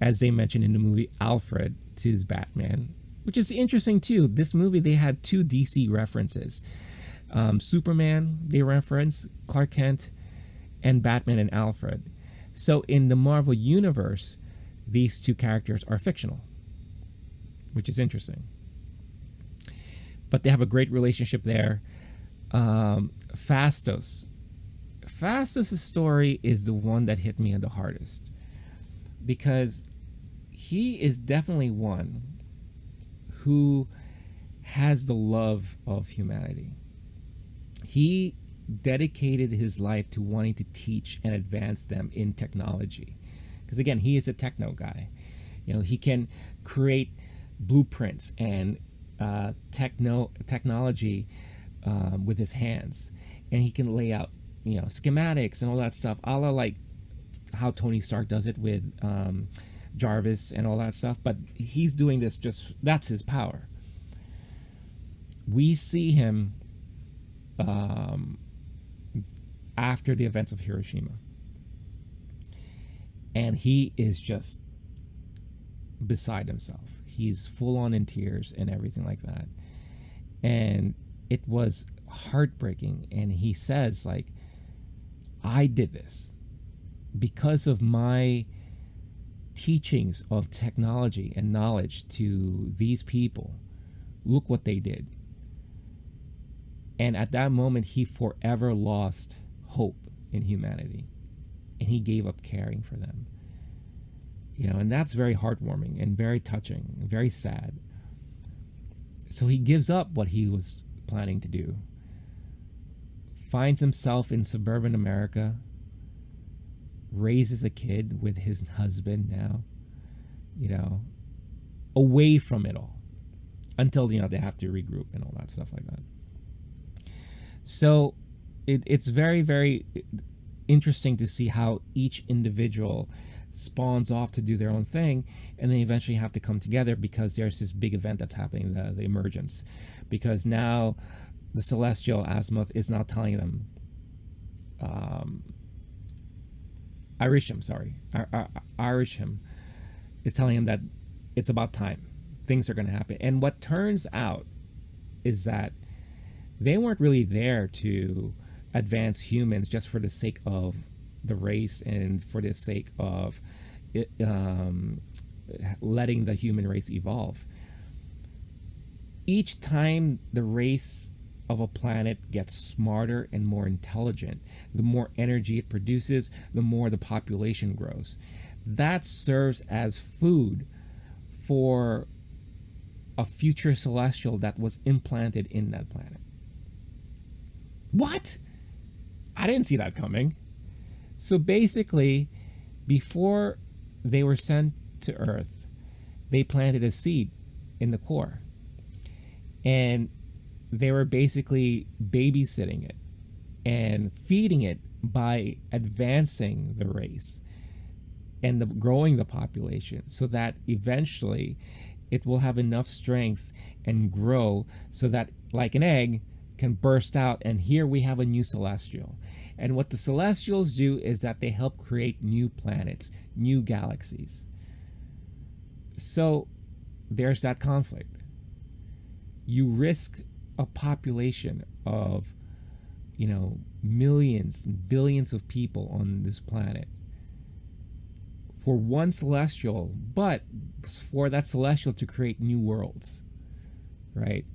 as they mentioned in the movie, Alfred to his Batman, which is interesting too. This movie, they had two DC references. Superman, they reference Clark Kent, and Batman and Alfred. So in the Marvel universe, these two characters are fictional, which is interesting. But they have a great relationship there. Fastos. Fastos' story is the one that hit me the hardest, because he is definitely one who has the love of humanity. He dedicated his life to wanting to teach and advance them in technology, because again, he is a techno guy. He can create blueprints and technology with his hands, and he can lay out schematics and all that stuff, a la like how Tony Stark does it with Jarvis and all that stuff. But he's doing this, that's his power. We see him after the events of Hiroshima, and he is just beside himself. He's full on in tears and everything like that. And it was heartbreaking. And he says, like, I did this because of my teachings of technology and knowledge to these people. Look what they did. And at that moment, he forever lost hope in humanity. And he gave up caring for them. You know, and that's very heartwarming and very touching and very sad. So he gives up what he was planning to do, finds himself in suburban America, raises a kid with his husband now, you know, away from it all until, you know, they have to regroup and all that stuff like that. So it's very, very interesting to see how each individual spawns off to do their own thing, and they eventually have to come together because there's this big event that's happening, the emergence. Because now the Celestial Azimuth is now telling them, Irisham is telling him that it's about time. Things are going to happen. And what turns out is that they weren't really there to advance humans just for the sake of the race and for the sake of it, letting the human race evolve. Each time the race of a planet gets smarter and more intelligent, the more energy it produces, the more the population grows. That serves as food for a future celestial that was implanted in that planet. What? I didn't see that coming. So basically, before they were sent to Earth, they planted a seed in the core. And they were basically babysitting it and feeding it by advancing the race and growing the population so that eventually it will have enough strength and grow so that, like an egg, can burst out, and here we have a new celestial. And what the celestials do is that they help create new planets, new galaxies. So there's that conflict. You risk a population of, you know, millions and billions of people on this planet for one celestial, but for that celestial to create new worlds, right?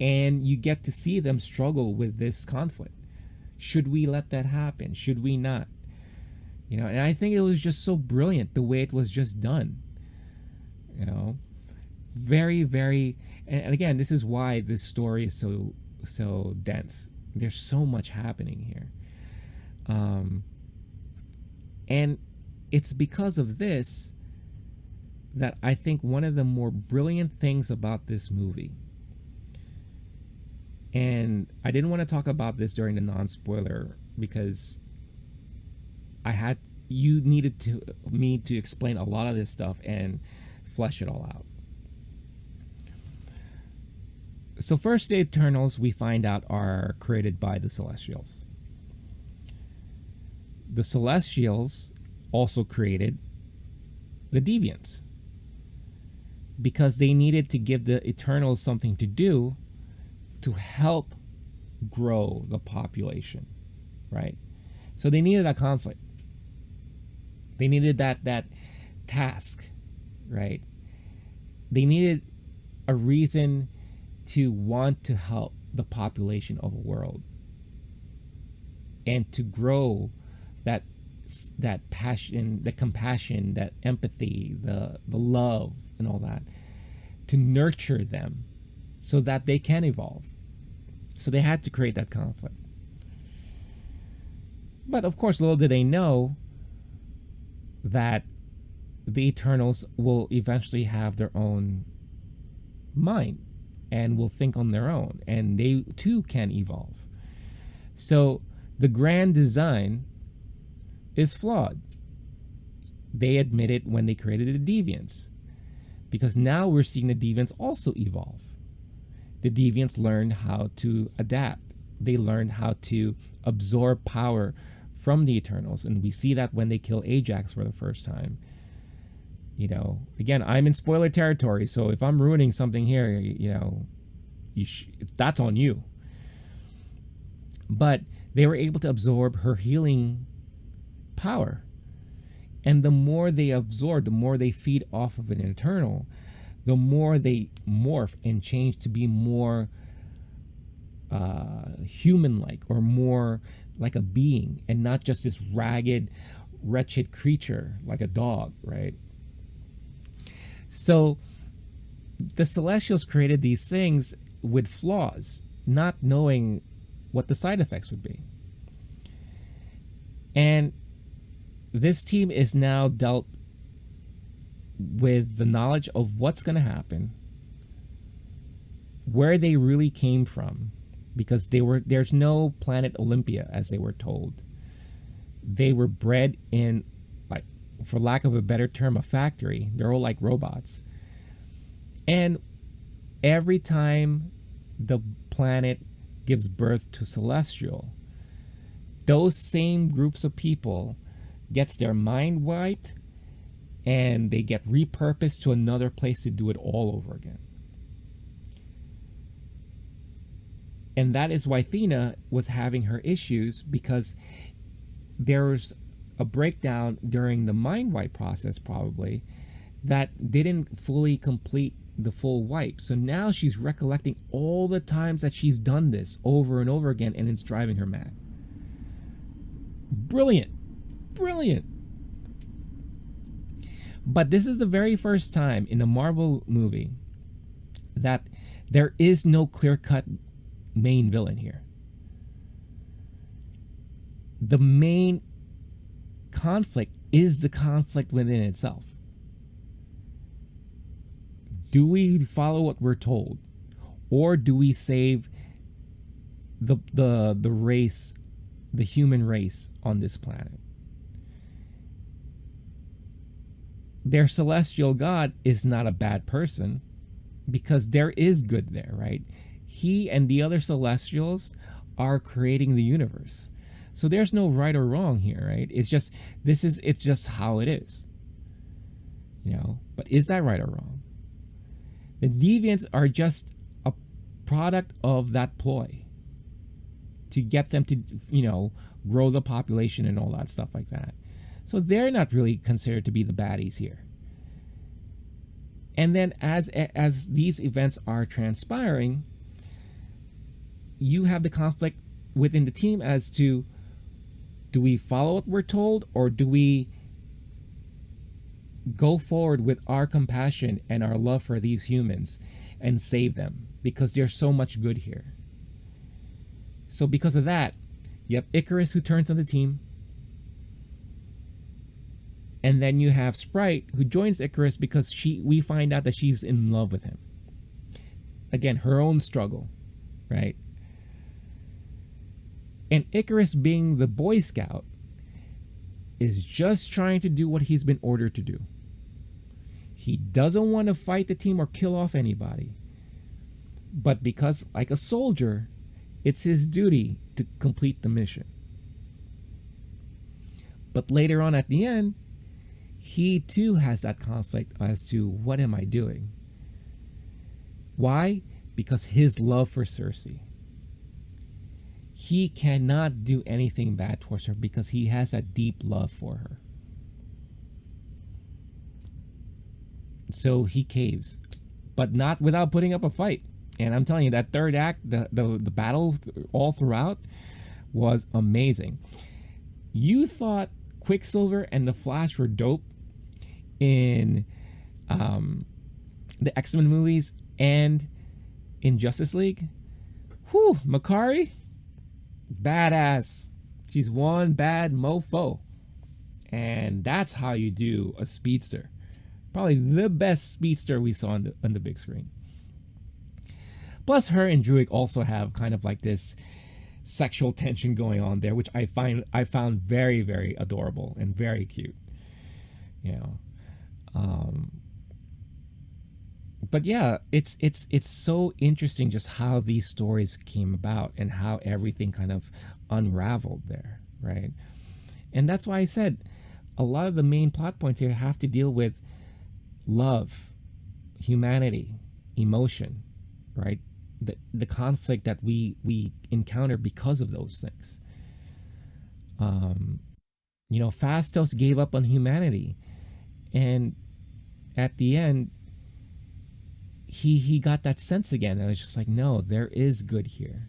And you get to see them struggle with this conflict. Should we let that happen? Should we not? You know, and I think it was just so brilliant the way it was just done. You know, very, very, and again, this is why this story is so dense. There's so much happening here. And it's because of this that I think one of the more brilliant things about this movie, and I didn't want to talk about this during the non-spoiler because you needed me to explain a lot of this stuff and flesh it all out. So first, the Eternals, we find out, are created by the Celestials. The Celestials also created the Deviants because they needed to give the Eternals something to do to help grow the population, right? So they needed a conflict. They needed that task, right? They needed a reason to want to help the population of a world and to grow that passion, the compassion, that empathy, the love and all that, to nurture them so that they can evolve. So they had to create that conflict. But of course, little did they know that the Eternals will eventually have their own mind and will think on their own, and they too can evolve. So the grand design is flawed. They admit it when they created the Deviants, because now we're seeing the Deviants also evolve. The Deviants learned how to adapt. They learned how to absorb power from the Eternals, and we see that when they kill Ajax for the first time. You know, again, I'm in spoiler territory, so if I'm ruining something here, that's on you. But they were able to absorb her healing power. And the more they absorb, the more they feed off of an eternal, the more they morph and change to be more human-like, or more like a being, and not just this ragged, wretched creature like a dog, right? So the Celestials created these things with flaws, not knowing what the side effects would be. And this team is now dealt with the knowledge of what's going to happen, where they really came from, because there's no planet Olympia, as they were told. They were bred in, like, for lack of a better term, a factory. They're all like robots. And every time the planet gives birth to Celestial, those same groups of people gets their mind wiped, and they get repurposed to another place to do it all over again. And that is why Athena was having her issues, because there was a breakdown during the mind wipe process, probably, that didn't fully complete the full wipe. So now she's recollecting all the times that she's done this over and over again, and it's driving her mad. Brilliant. Brilliant. But this is the very first time in a Marvel movie that there is no clear-cut main villain here. The main conflict is the conflict within itself. Do we follow what we're told, or do we save the race, the human race on this planet? Their celestial god is not a bad person, because there is good there, right? He and the other celestials are creating the universe. So there's no right or wrong here, right? It's just how it is. You know, but is that right or wrong? The deviants are just a product of that ploy to get them to, grow the population and all that stuff like that. So they're not really considered to be the baddies here. And then as these events are transpiring, you have the conflict within the team as to, do we follow what we're told, or do we go forward with our compassion and our love for these humans and save them, because there's so much good here? So because of that, you have Icarus, who turns on the team, and then you have Sprite, who joins Icarus because we find out that she's in love with him. Again, her own struggle, right? And Icarus, being the Boy Scout, is just trying to do what he's been ordered to do. He doesn't want to fight the team or kill off anybody. But because, like a soldier, it's his duty to complete the mission. But later on at the end, he too has that conflict as to, what am I doing? Why? Because his love for Cersei. He cannot do anything bad towards her because he has that deep love for her. So he caves, but not without putting up a fight. And I'm telling you, that third act, the battle all throughout was amazing. You thought Quicksilver and the Flash were dope in the X-Men movies and in Justice League. Whew, Makari, badass. She's one bad mofo. And that's how you do a speedster. Probably the best speedster we saw on the big screen. Plus, her and Druig also have kind of like this sexual tension going on there, which I found very, very adorable and very cute. But yeah, it's so interesting just how these stories came about and how everything kind of unraveled there, right? And that's why I said a lot of the main plot points here have to deal with love, humanity, emotion, right? The conflict that we encounter because of those things. Fastos gave up on humanity, and at the end, he got that sense again. And it's just like, no, there is good here.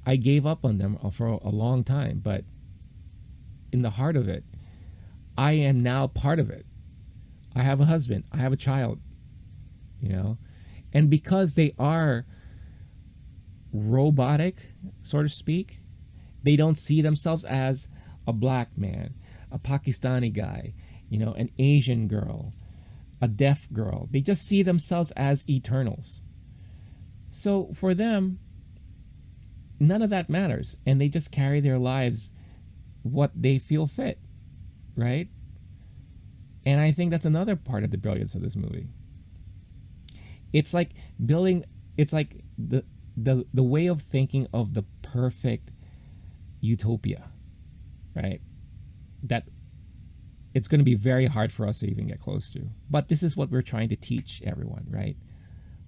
I gave up on them for a long time, but in the heart of it, I am now part of it. I have a husband. I have a child. And because they are robotic, so to speak, they don't see themselves as a black man, a Pakistani guy, an Asian girl, a deaf girl. They just see themselves as eternals. So for them, none of that matters, and they just carry their lives what they feel fit, right? And I think that's another part of the brilliance of this movie. It's like building, it's like the way of thinking of the perfect utopia, right? That it's going to be very hard for us to even get close to. But this is what we're trying to teach everyone, right?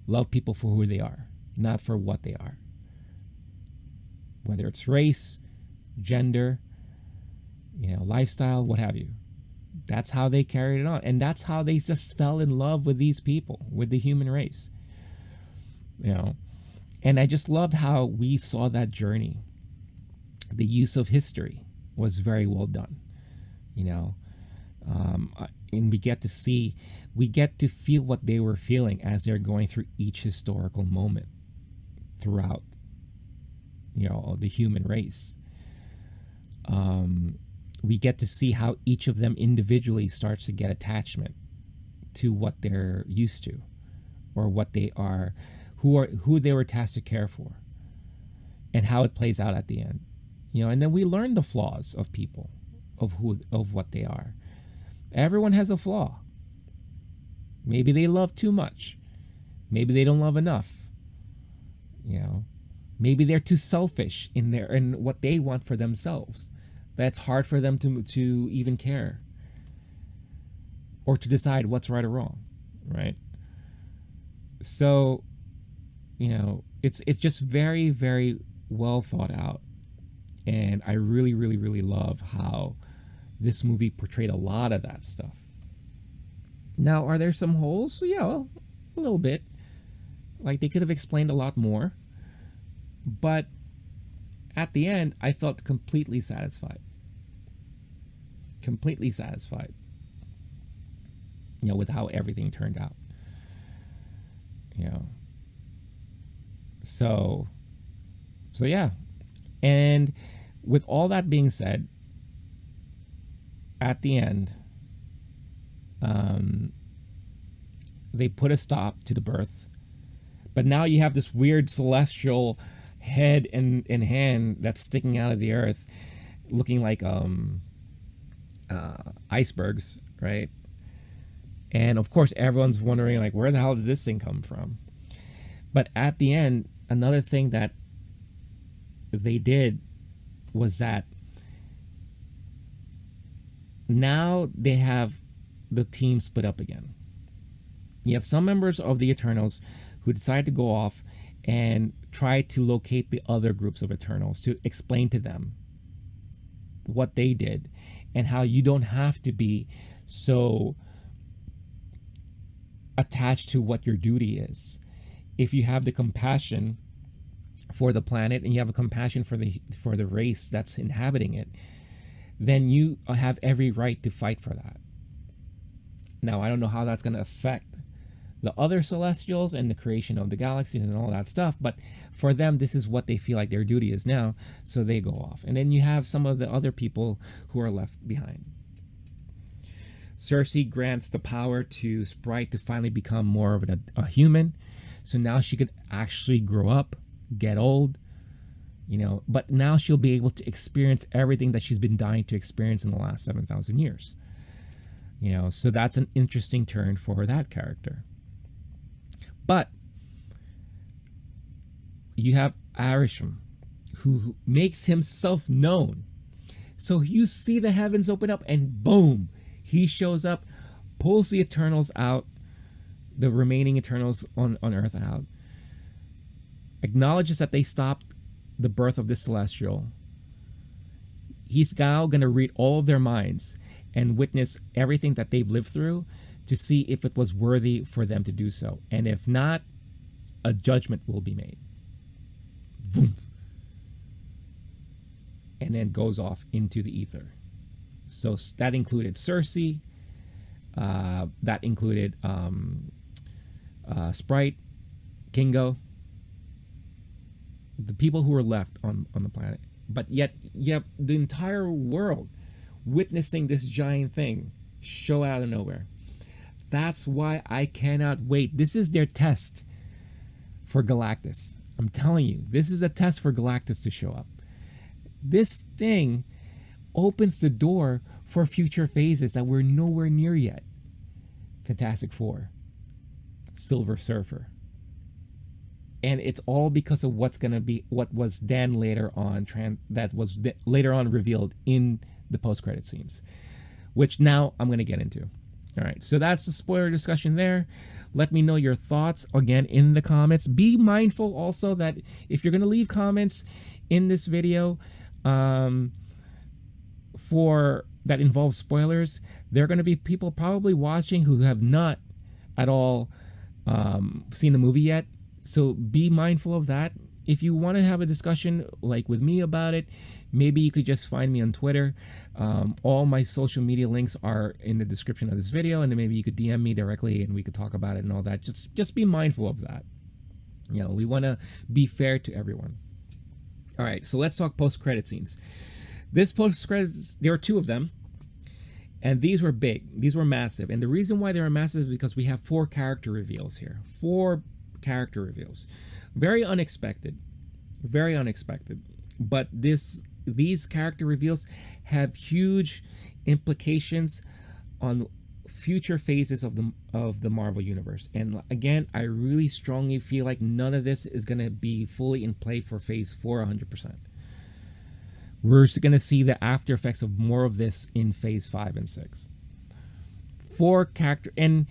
Love people for who they are, not for what they are. Whether it's race, gender, lifestyle, what have you. That's how they carried it on. And that's how they just fell in love with these people, with the human race. And I just loved how we saw that journey. The use of history was very well done. And we get to feel what they were feeling as they're going through each historical moment throughout, the human race. We get to see how each of them individually starts to get attachment to what they're used to, or what they are, who they were tasked to care for, and how it plays out at the end. And then we learn the flaws of people, of what they are. Everyone has a flaw. Maybe they love too much. Maybe they don't love enough. Maybe they're too selfish in what they want for themselves. That's hard for them to even care, or to decide what's right or wrong, right? So, it's just very, very well thought out. And I really, really, really love how this movie portrayed a lot of that stuff. Now, are there some holes? Yeah, a little bit. Like, they could have explained a lot more. But at the end, I felt completely satisfied. Completely satisfied. With how everything turned out. So yeah. And with all that being said, at the end, they put a stop to the birth. But now you have this weird celestial head and hand that's sticking out of the earth, looking like icebergs, right? And of course, everyone's wondering, like, where the hell did this thing come from? But at the end, another thing that they did was that now they have the team split up again. You have some members of the Eternals who decide to go off and try to locate the other groups of Eternals to explain to them what they did and how you don't have to be so attached to what your duty is. If you have the compassion for the planet and you have a compassion for the race that's inhabiting it, then you have every right to fight for that. Now, I don't know how that's going to affect the other Celestials and the creation of the galaxies and all that stuff, but for them, this is what they feel like their duty is now, so they go off. And then you have some of the other people who are left behind. Cersei grants the power to Sprite to finally become more of a human, so now she could actually grow up, get old, but now she'll be able to experience everything that she's been dying to experience in the last 7,000 years. So that's an interesting turn for that character. But you have Arishem, who makes himself known. So you see the heavens open up and boom, he shows up, pulls the Eternals out, the remaining Eternals on Earth out, acknowledges that they stopped the birth of this Celestial. He's now going to read all of their minds and witness everything that they've lived through to see if it was worthy for them to do so. And if not, a judgment will be made. Boom. And then goes off into the ether. So that included Cersei. That included Sprite, Kingo, the people who were left on the planet. But yet you have the entire world witnessing this giant thing show out of nowhere. That's why I cannot wait. This is their test for Galactus. I'm telling you, this is a test for Galactus to show up. This thing opens the door for future phases that we're nowhere near yet. Fantastic Four, Silver Surfer. And it's all because of what was then later on later on revealed in the post-credit scenes, which now I'm going to get into. All right, so that's the spoiler discussion there. Let me know your thoughts again in the comments. Be mindful also that if you're going to leave comments in this video for that involve spoilers, there are going to be people probably watching who have not at all seen the movie yet. So be mindful of that. If you want to have a discussion like with me about it, maybe you could just find me on Twitter. All my social media links are in the description of this video, and then maybe you could DM me directly and we could talk about it and all that. Just be mindful of that. You know, we want to be fair to everyone. All right, so let's talk post-credit scenes. This post-credits, there are two of them, and these were big. These were massive. And the reason why they were massive is because we have 4 character reveals here. 4 character reveals. Very unexpected. Very unexpected. But these character reveals have huge implications on future phases of the Marvel Universe. And again, I really strongly feel like none of this is going to be fully in play for Phase 4 100%. We're going to see the after effects of more of this in Phase 5 and 6. 4 character, and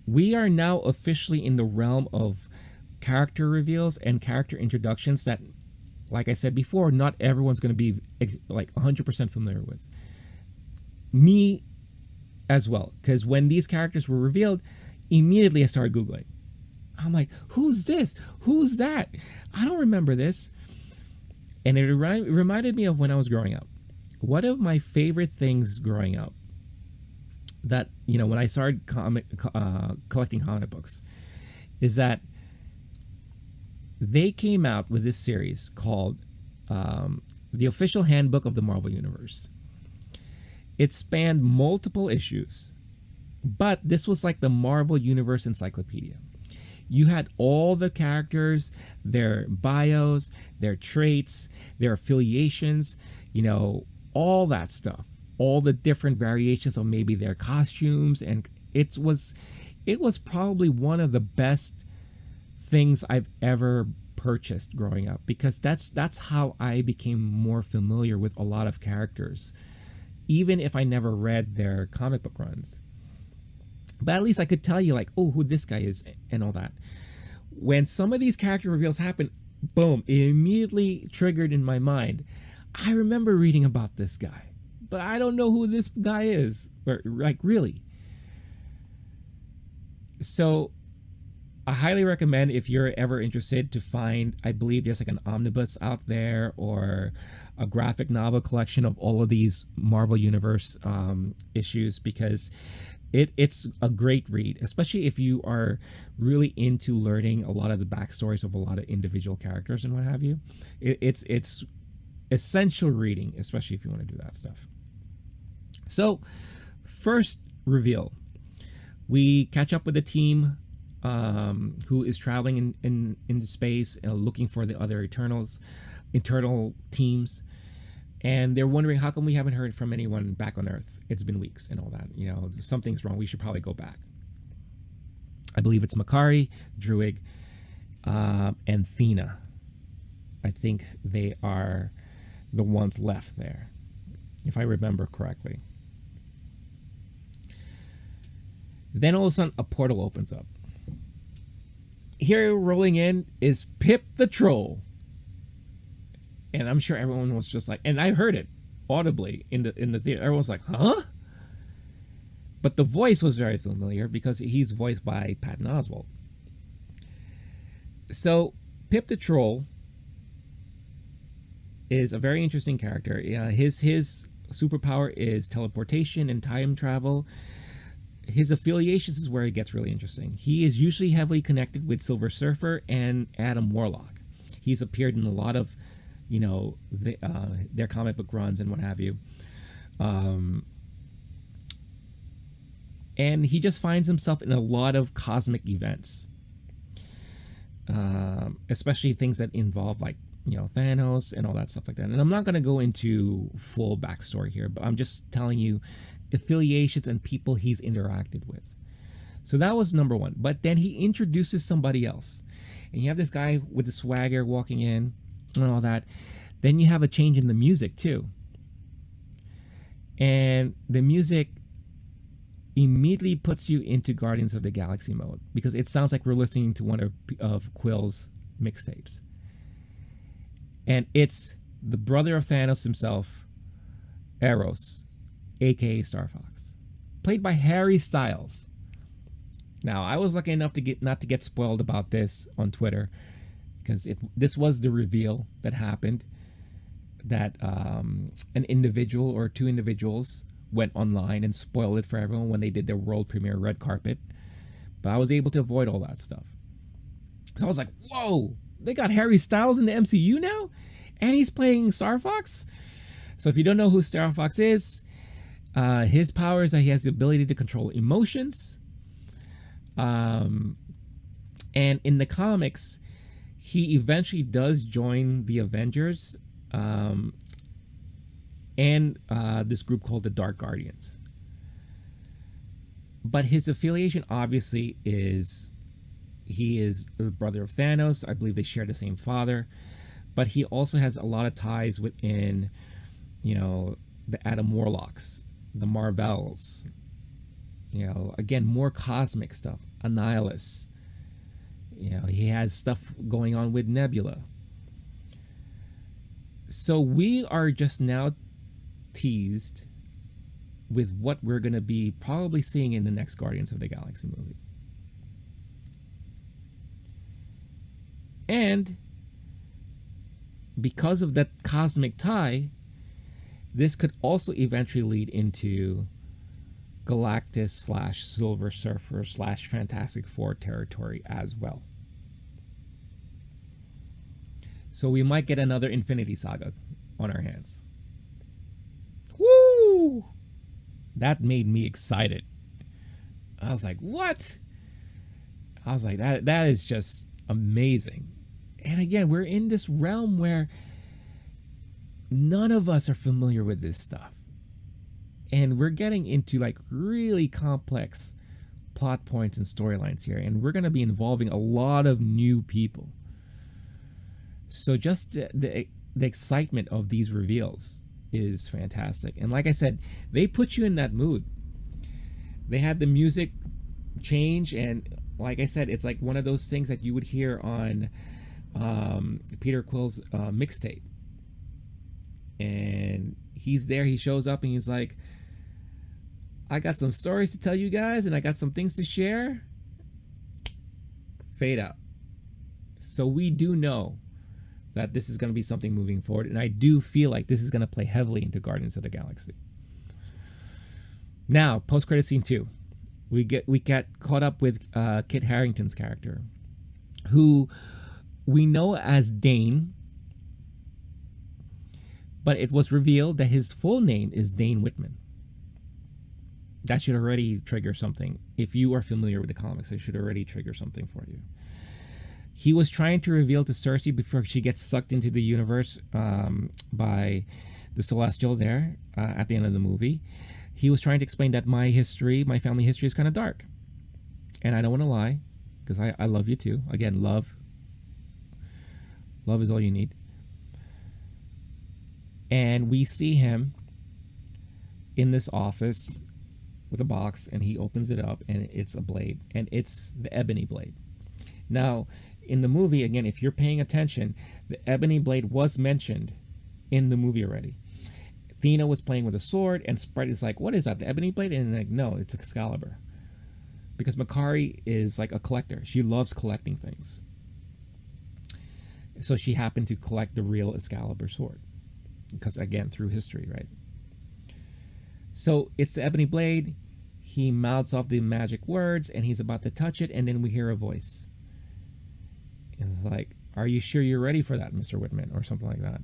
we are now officially in the realm of character reveals and character introductions that, like I said before, not everyone's going to be like 100% familiar with. Me as well, because when these characters were revealed, immediately I started Googling. I'm like, who's this? Who's that? I don't remember this. And it reminded me of when I was growing up. One of my favorite things growing up, that, you know, when I started collecting comic books, is that they came out with this series called The Official Handbook of the Marvel Universe. It spanned multiple issues, but this was like the Marvel Universe Encyclopedia. You had all the characters, their bios, their traits, their affiliations, you know, all that stuff, all the different variations of maybe their costumes. And it was probably one of the best things I've ever purchased growing up, because that's how I became more familiar with a lot of characters, even if I never read their comic book runs. But at least I could tell you, like, oh, who this guy is and all that. When some of these character reveals happened, boom, it immediately triggered in my mind, I remember reading about this guy, but I don't know who this guy is, or, like, really. So I highly recommend, if you're ever interested, to find, I believe there's like an omnibus out there or a graphic novel collection of all of these Marvel Universe issues, because it's a great read, especially if you are really into learning a lot of the backstories of a lot of individual characters and what have you. It's essential reading, especially if you want to do that stuff. So, first reveal, we catch up with the team who is traveling into space and looking for the other internal teams. And they're wondering, how come we haven't heard from anyone back on Earth? It's been weeks and all that. You know, something's wrong. We should probably go back. I believe it's Makari, Druig, and Thena. I think they are the ones left there, if I remember correctly. Then all of a sudden, a portal opens up. here rolling in is Pip the Troll. And I'm sure everyone was just like, and I heard it audibly in the theater. Everyone was like, huh? But the voice was very familiar because he's voiced by Patton Oswalt. So Pip the Troll is a very interesting character. His superpower is teleportation and time travel. His affiliations is where it gets really interesting. He is usually heavily connected with Silver Surfer and Adam Warlock. He's appeared in a lot of, their comic book runs and what have you. And he just finds himself in a lot of cosmic events, especially things that involve like, Thanos and all that stuff like that. And I'm not going to go into full backstory here, but I'm just telling you affiliations and people he's interacted with. So that was number one. But then he introduces somebody else. And you have this guy with the swagger walking in and all that. Then you have a change in the music too. And the music immediately puts you into Guardians of the Galaxy mode because it sounds like we're listening to one of Quill's mixtapes. And it's the brother of Thanos himself, Eros, aka Star Fox, played by Harry Styles. Now, I was lucky enough to not to get spoiled about this on Twitter because this was the reveal that happened, that an individual or two individuals went online and spoiled it for everyone when they did their world premiere red carpet. But I was able to avoid all that stuff. So I was like, whoa, they got Harry Styles in the MCU now? And he's playing Star Fox? So if you don't know who Star Fox is, his power is that he has the ability to control emotions. And in the comics, he eventually does join the Avengers and this group called the Dark Guardians. But his affiliation obviously is he is the brother of Thanos. I believe they share the same father. But he also has a lot of ties within, the Adam Warlocks, the Marvels. Again, more cosmic stuff. Annihilus. He has stuff going on with Nebula. So we are just now teased with what we're going to be probably seeing in the next Guardians of the Galaxy movie. And because of that cosmic tie, this could also eventually lead into Galactus / Silver Surfer / Fantastic Four territory as well. So we might get another Infinity Saga on our hands. Woo! That made me excited. I was like, what? I was like, that is just amazing. And again, we're in this realm where none of us are familiar with this stuff. And we're getting into like really complex plot points and storylines here. And we're going to be involving a lot of new people. So just the excitement of these reveals is fantastic. And like I said, they put you in that mood. They had the music change. And like I said, it's like one of those things that you would hear on Peter Quill's mixtape. And he's there, he shows up and he's like, I got some stories to tell you guys and I got some things to share. Fade out. So we do know that this is going to be something moving forward, and I do feel like this is going to play heavily into Guardians of the Galaxy. Now, post-credit scene 2. We get caught up with Kit Harington's character, who we know as Dane, but it was revealed that his full name is Dane Whitman. That should already trigger something. If you are familiar with the comics, it should already trigger something for you. He was trying to reveal to Cersei before she gets sucked into the universe by the Celestial there at the end of the movie. He was trying to explain that my family history is kind of dark. And I don't want to lie, because I love you too. Again, love. Love is all you need. And we see him in this office with a box, and he opens it up, and it's a blade, and it's the ebony blade. Now, in the movie, again, if you're paying attention, the ebony blade was mentioned in the movie already. Athena was playing with a sword, and Sprite is like, what is that, the ebony blade? And like, no, it's Excalibur. Because Makari is like a collector. She loves collecting things. So she happened to collect the real Excalibur sword. Because, again, through history, right? So it's the ebony blade. He mouths off the magic words, and he's about to touch it, and then we hear a voice. And it's like, are you sure you're ready for that, Mr. Whitman? Or something like that.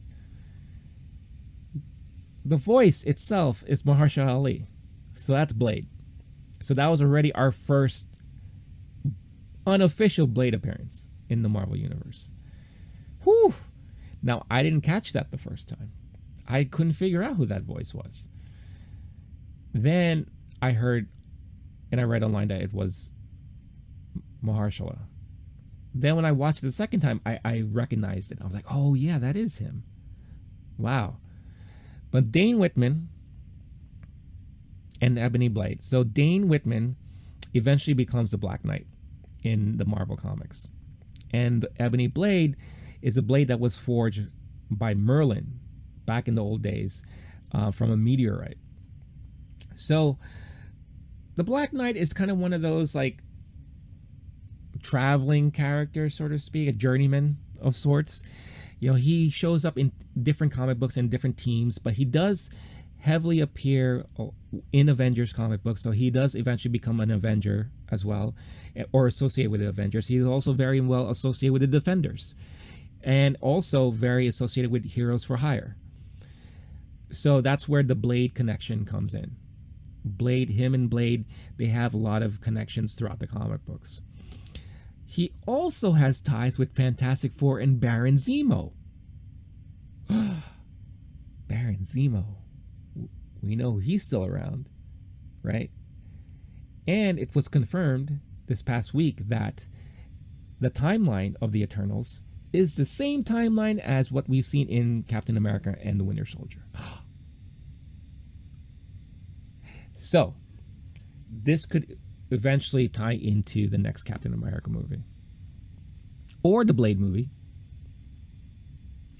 The voice itself is Mahershala Ali. So that's Blade. So that was already our first unofficial Blade appearance in the Marvel Universe. Whew! Now, I didn't catch that the first time. I couldn't figure out who that voice was. Then I heard, and I read online that it was Mahershala. Then when I watched it the second time, I recognized it. I was like, oh yeah, that is him. Wow. But Dane Whitman and the Ebony Blade. So Dane Whitman eventually becomes the Black Knight in the Marvel Comics. And the Ebony Blade is a blade that was forged by Merlin back in the old days from a meteorite. So the Black Knight is kind of one of those like traveling characters, so to speak, a journeyman of sorts. You know, he shows up in different comic books and different teams, but he does heavily appear in Avengers comic books, so he does eventually become an Avenger as well, or associate with the Avengers. He's also very well associated with the Defenders, and also very associated with Heroes for Hire. So that's where the Blade connection comes in. Him and Blade, they have a lot of connections throughout the comic books. He also has ties with Fantastic Four and Baron Zemo. Baron Zemo. We know he's still around, right? And it was confirmed this past week that the timeline of the Eternals is the same timeline as what we've seen in Captain America and the Winter Soldier. So, this could eventually tie into the next Captain America movie, or the Blade movie,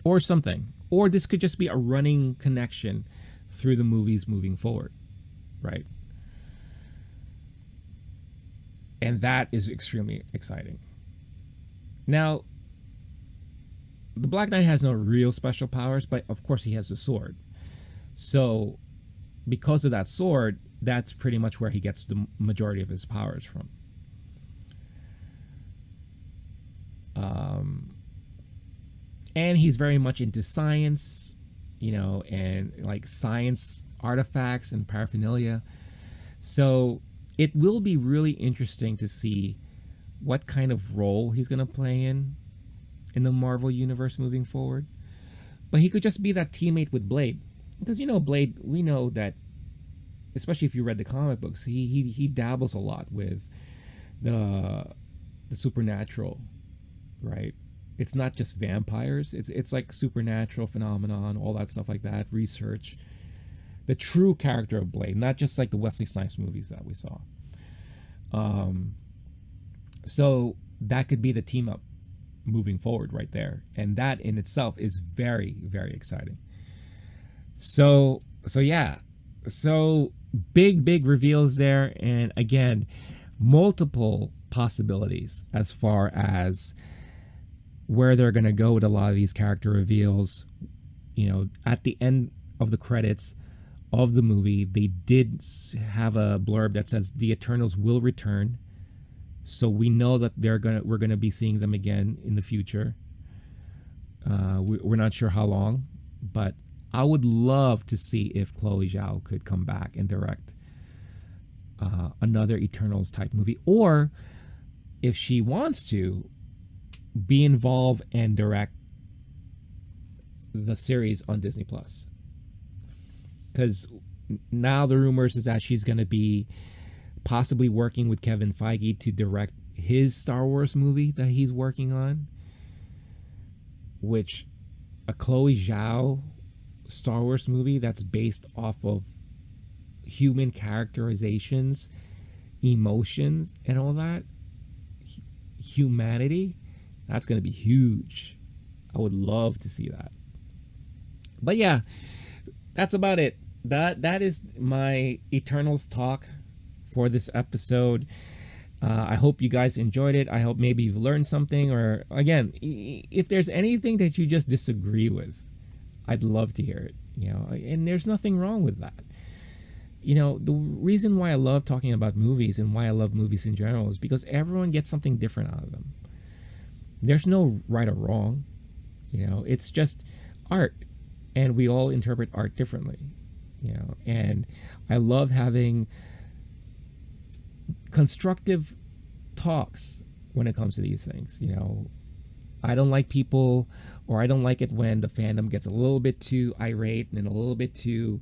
or something. Or this could just be a running connection through the movies moving forward, right? And that is extremely exciting. Now, the Black Knight has no real special powers, but of course he has a sword. So, because of that sword, that's pretty much where he gets the majority of his powers from. And he's very much into science, you know, and like science artifacts and paraphernalia. So it will be really interesting to see what kind of role he's going to play in the Marvel Universe moving forward. But he could just be that teammate with Blade. Because, you know, Blade, we know that, especially if you read the comic books, he dabbles a lot with the supernatural, right? It's not just vampires. It's like supernatural phenomenon, all that stuff like that, research. The true character of Blade, not just like the Wesley Snipes movies that we saw. So that could be the team up moving forward right there. And that in itself is very, very exciting. So yeah. So big reveals there. And again, multiple possibilities as far as where they're going to go with a lot of these character reveals. You know, at the end of the credits of the movie, they did have a blurb that says the Eternals will return. So we know that we're gonna be seeing them again in the future. We're not sure how long, but I would love to see if Chloe Zhao could come back and direct another Eternals type movie, or if she wants to be involved and direct the series on Disney Plus. Because now the rumors is that she's going to be possibly working with Kevin Feige to direct his Star Wars movie that he's working on, which a Chloe Zhao Star Wars movie that's based off of human characterizations, emotions, and all that. humanity, that's going to be huge. I would love to see that. But yeah, that's about it. That is my Eternals talk for this episode. I hope you guys enjoyed it. I hope maybe you've learned something, or again, if there's anything that you just disagree with, I'd love to hear it. And there's nothing wrong with that. The reason why I love talking about movies and why I love movies in general is because everyone gets something different out of them. There's no right or wrong. It's just art, and we all interpret art differently. And I love having constructive talks when it comes to these things. I don't like people, or I don't like it when the fandom gets a little bit too irate and a little bit too,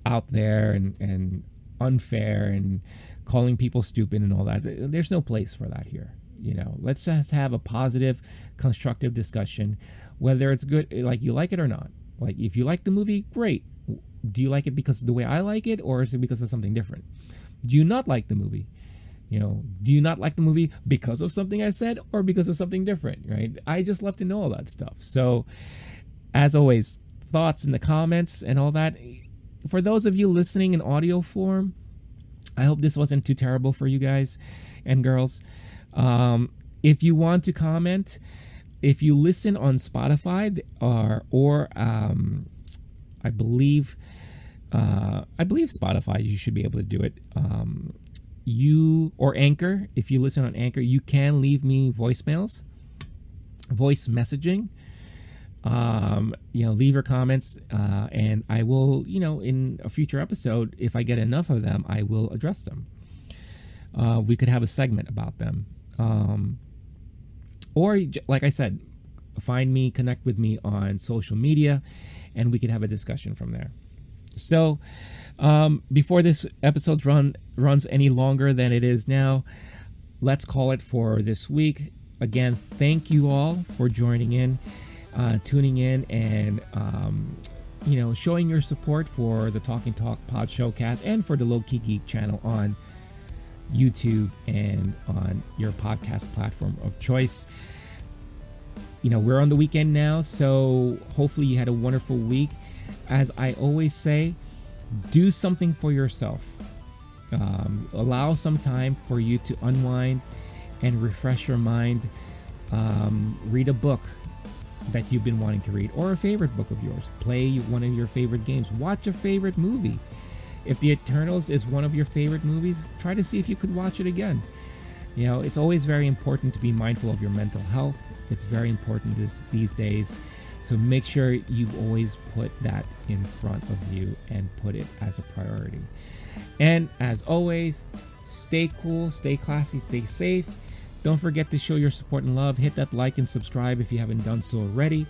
out there and unfair and calling people stupid and all that. There's no place for that here. Let's just have a positive, constructive discussion, whether it's good, like you like it or not. Like, if you like the movie, great. Do you like it because of the way I like it, or is it because of something different? Do you not like the movie? Do you not like the movie because of something I said, or because of something different, right? I just love to know all that stuff. So, as always, thoughts in the comments and all that. For those of you listening in audio form, I hope this wasn't too terrible for you guys and girls. If you want to comment, if you listen on Spotify or I believe Spotify, you should be able to do it. Or Anchor, if you listen on Anchor, you can leave me voice messaging. Leave your comments, and I will, in a future episode, if I get enough of them, I will address them. We could have a segment about them. Or like I said, find me, connect with me on social media, and we could have a discussion from there. So, before this episode runs any longer than it is now, let's call it for this week. Again, thank you all for joining in, tuning in, and showing your support for the Talking Talk Podshowcast and for the LOWKEY GEEK channel on YouTube and on your podcast platform of choice. We're on the weekend now, so hopefully you had a wonderful week. As I always say, do something for yourself. Allow some time for you to unwind and refresh your mind. Read a book that you've been wanting to read, or a favorite book of yours. Play one of your favorite games. Watch a favorite movie. If The Eternals is one of your favorite movies, try to see if you could watch it again. It's always very important to be mindful of your mental health. It's very important these days. So make sure you always put that in front of you and put it as a priority. And as always, stay cool, stay classy, stay safe. Don't forget to show your support and love. Hit that like and subscribe if you haven't done so already.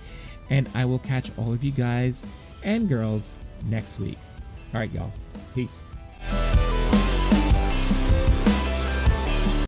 And I will catch all of you guys and girls next week. All right, y'all. Peace.